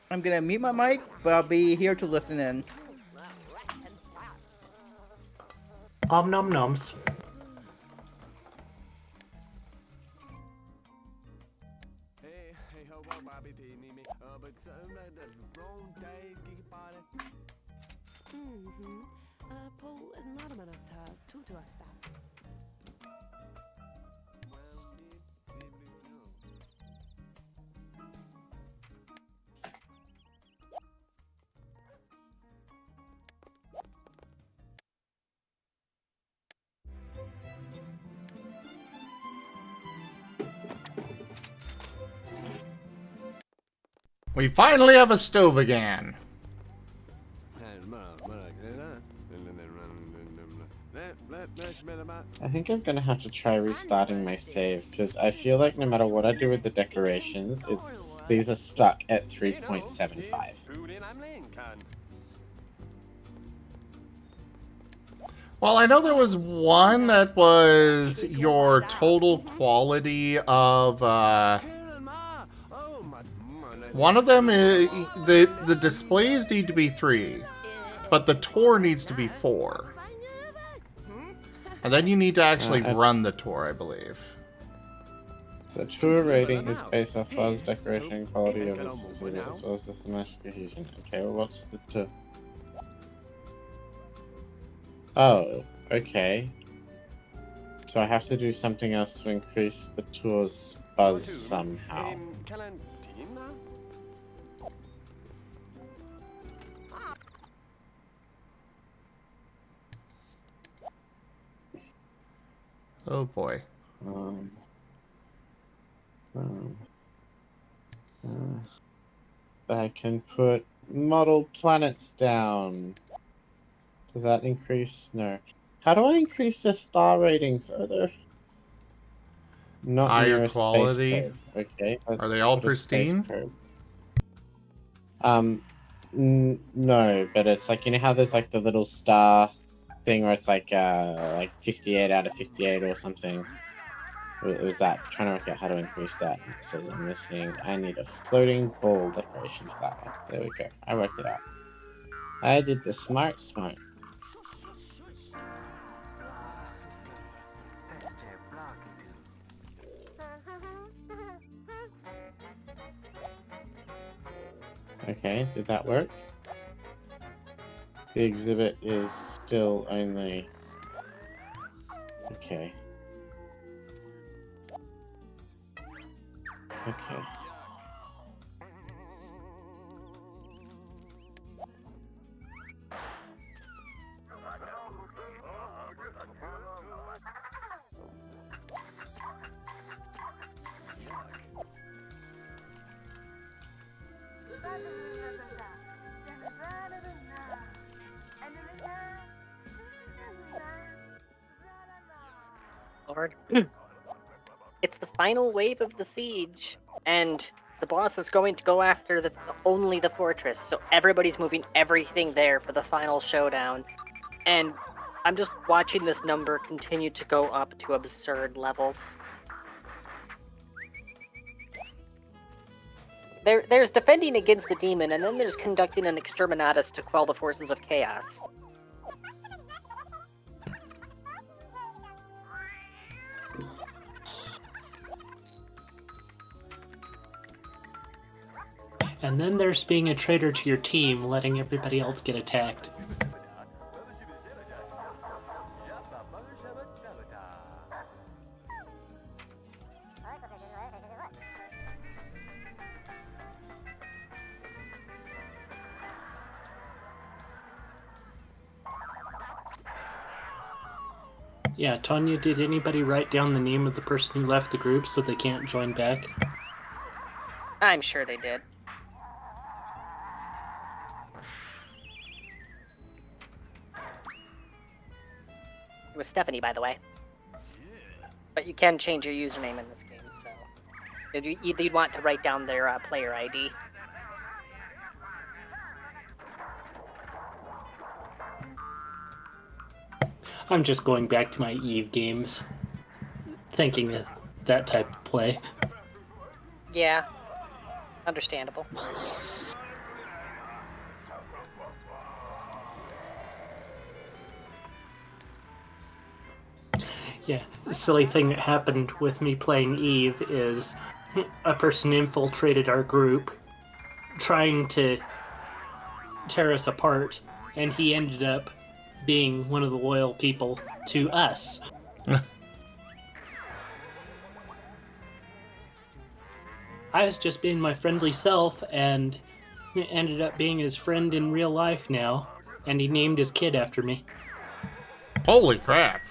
I'm gonna mute my mic, but I'll be here to listen in. Om nom noms. We finally have a stove again. I think I'm gonna have to try restarting my save, because I feel like no matter what I do with the decorations, these are stuck at 3.75. Well, I know there was one that was your total quality of, one of them is, the displays need to be 3, but the tour needs to be 4. And then you need to actually run the tour, I believe. The tour rating is based off buzz, decoration, quality of its exhibit, as well as systematic cohesion. Okay, well, what's the tour? Oh, okay. So I have to do something else to increase the tour's buzz somehow. Oh boy. I can put model planets down. Does that increase? No. How do I increase the star rating further? Not Higher near a quality. space probe. Okay. Are they all pristine? No, but it's like, you know how there's like the little star thing where it's like 58 out of 58 or something. It was that. Trying to work out how to increase that. It says I'm missing. I need a floating ball decoration for that one. There we go. I worked it out. I did the smart. Okay, did that work? The exhibit is still only... Okay. Okay. Lord. It's the final wave of the siege, and the boss is going to go after only the fortress, so everybody's moving everything there for the final showdown. And I'm just watching this number continue to go up to absurd levels. There's defending against the demon, and then there's conducting an exterminatus to quell the forces of chaos. And then there's being a traitor to your team, letting everybody else get attacked. Yeah, Tanya, did anybody write down the name of the person who left the group so they can't join back? I'm sure they did. It was Stephanie, by the way. But you can change your username in this game, so... You'd want to write down their player ID. I'm just going back to my Eve games. Thinking of that type of play. Yeah. Understandable. Yeah, the silly thing that happened with me playing Eve is a person infiltrated our group trying to tear us apart, and he ended up being one of the loyal people to us. I was just being my friendly self, and ended up being his friend in real life now, and he named his kid after me. Holy crap.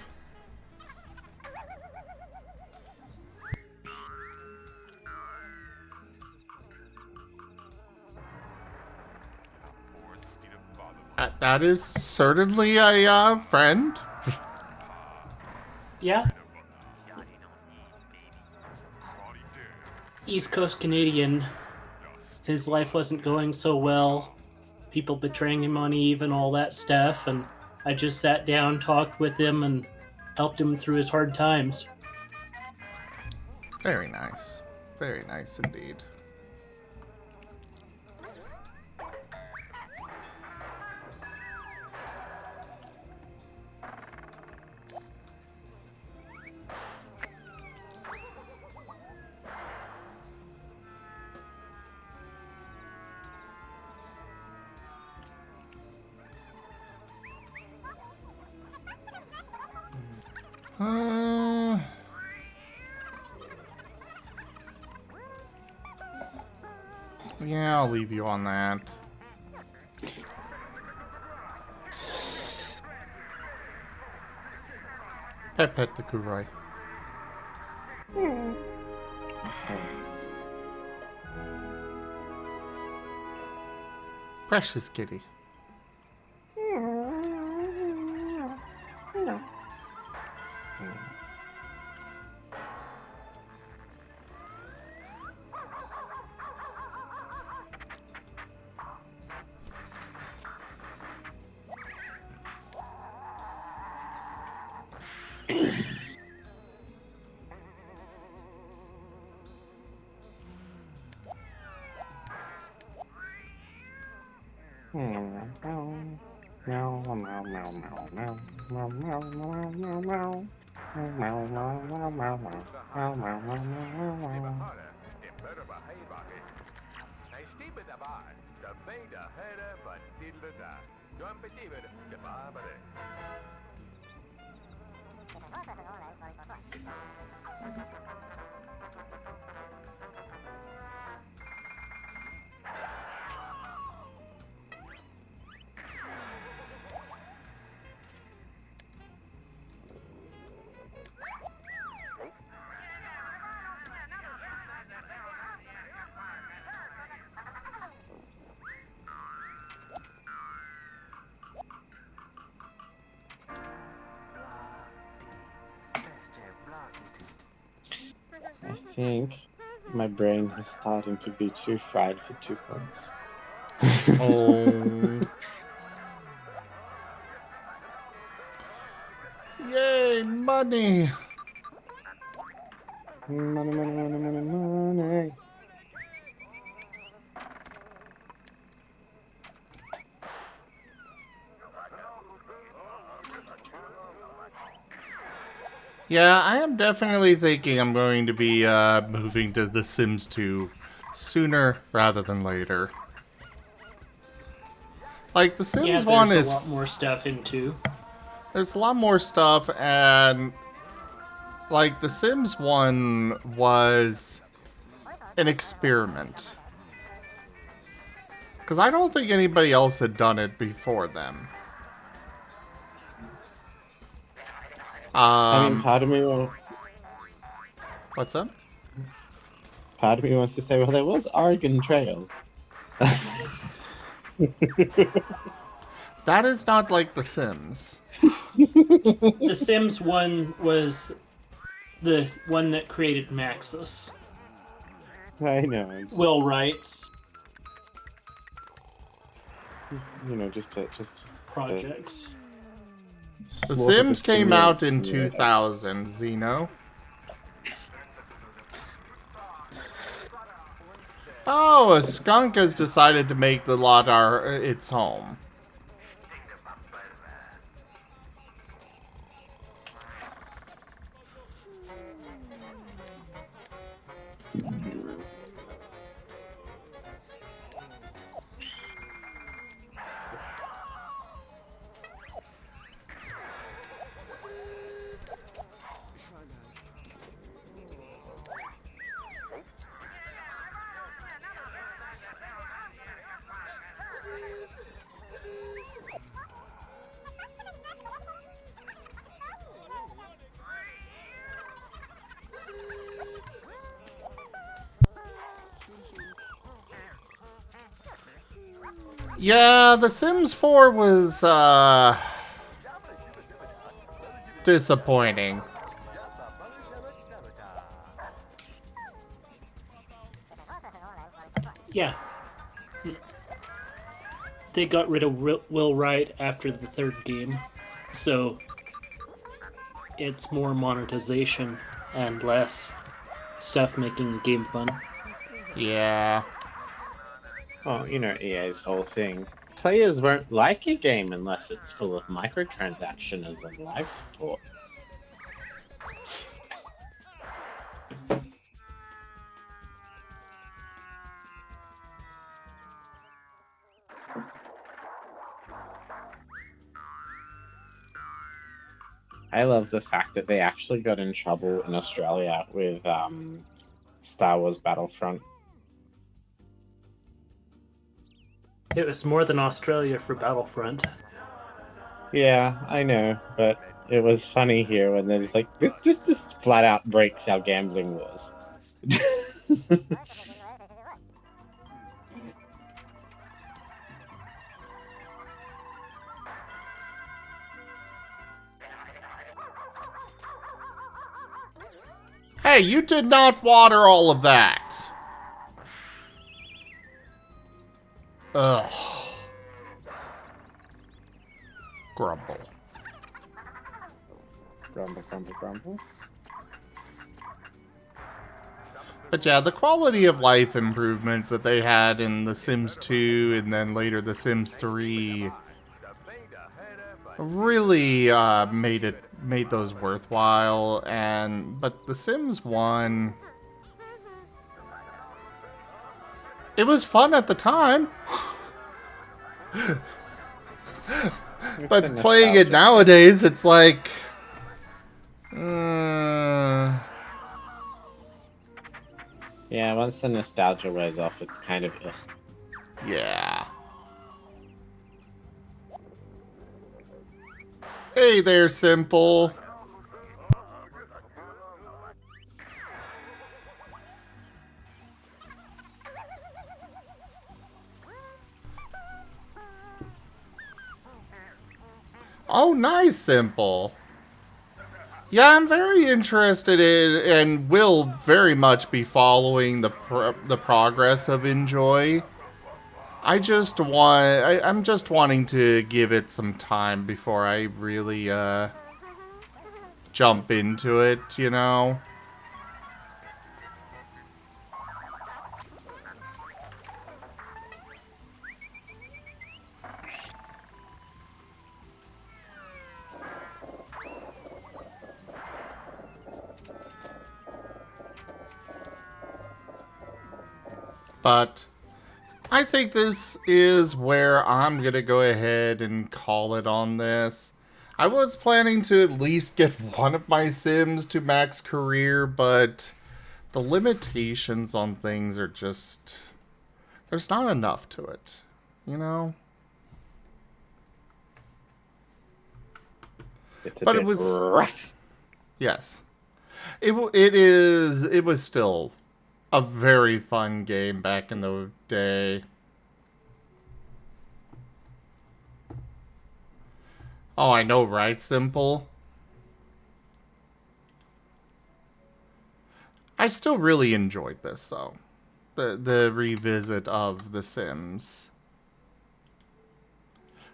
That is certainly a friend. Yeah. East Coast Canadian. His life wasn't going so well. People betraying him on Eve and all that stuff. And I just sat down, talked with him, and helped him through his hard times. Very nice. Very nice indeed. Yeah, I'll leave you on that. Pet the Kurai. Precious kitty. I think my brain is starting to be too fried for 2 points. Oh. Yay, money! Money, money, money, money, money. Yeah, I am definitely thinking I'm going to be moving to The Sims 2 sooner rather than later. Like, The Sims Yeah, 1 there's is... a lot more stuff into. There's a lot more stuff, and... Like, The Sims 1 was an experiment. Because I don't think anybody else had done it before them. I mean, part of me What's up? wants to say, well, there was Oregon Trail. That is not like The Sims. The Sims 1 was the one that created Maxis. I know. Will writes You know, just projects. The Sims came out in 2000, Zeno. Oh, a skunk has decided to make the lot its home. Yeah, The Sims 4 was, disappointing. Yeah. They got rid of Will Wright after the third game, so it's more monetization and less stuff making the game fun. Yeah. Well, you know EA's whole thing. Players won't like your game unless it's full of microtransactions and live support. I love the fact that they actually got in trouble in Australia with Star Wars Battlefront. It was more than Australia for Battlefront. Yeah, I know, but it was funny here when there's like this just flat out breaks our gambling laws. Hey, you did not water all of that. Ugh. Grumble. Grumble, grumble, grumble. But yeah, the quality of life improvements that they had in The Sims 2 and then later The Sims 3 really made those worthwhile. But The Sims 1, it was fun at the time. But playing it nowadays, it's like yeah, once the nostalgia wears off, it's kind of ugh. Yeah. Hey there, Simple. Oh, nice, Simple. Yeah, I'm very interested in and will very much be following the progress of Enjoy. I'm just wanting to give it some time before I really jump into it, you know? But I think this is where I'm going to go ahead and call it on this. I was planning to at least get one of my Sims to max career, but the limitations on things are just... there's not enough to it, you know? It's a bit rough. Yes. It was still a very fun game back in the day. Oh, I know, right, Simple? I still really enjoyed this, though. The revisit of The Sims.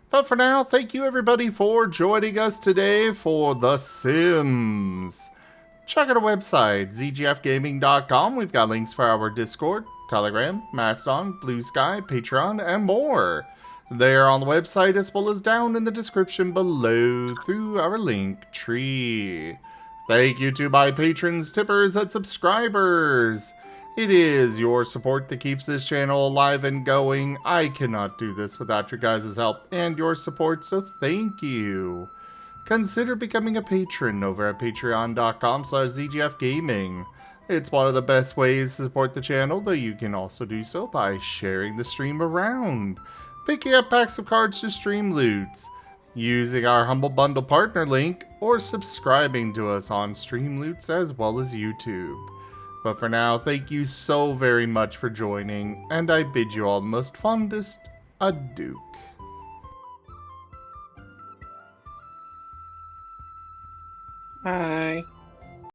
But for now, thank you everybody for joining us today for The Sims. Check out our website, zgfgaming.com. We've got links for our Discord, Telegram, Mastodon, Blue Sky, Patreon, and more. They are on the website as well as down in the description below through our link tree. Thank you to my patrons, tippers, and subscribers. It is your support that keeps this channel alive and going. I cannot do this without your guys' help and your support, so thank you. Consider becoming a patron over at patreon.com/zgfgaming. It's one of the best ways to support the channel, though you can also do so by sharing the stream around, picking up packs of cards to stream loots, using our Humble Bundle partner link, or subscribing to us on Streamloots as well as YouTube. But for now, thank you so very much for joining, and I bid you all the most fondest adieu. Bye.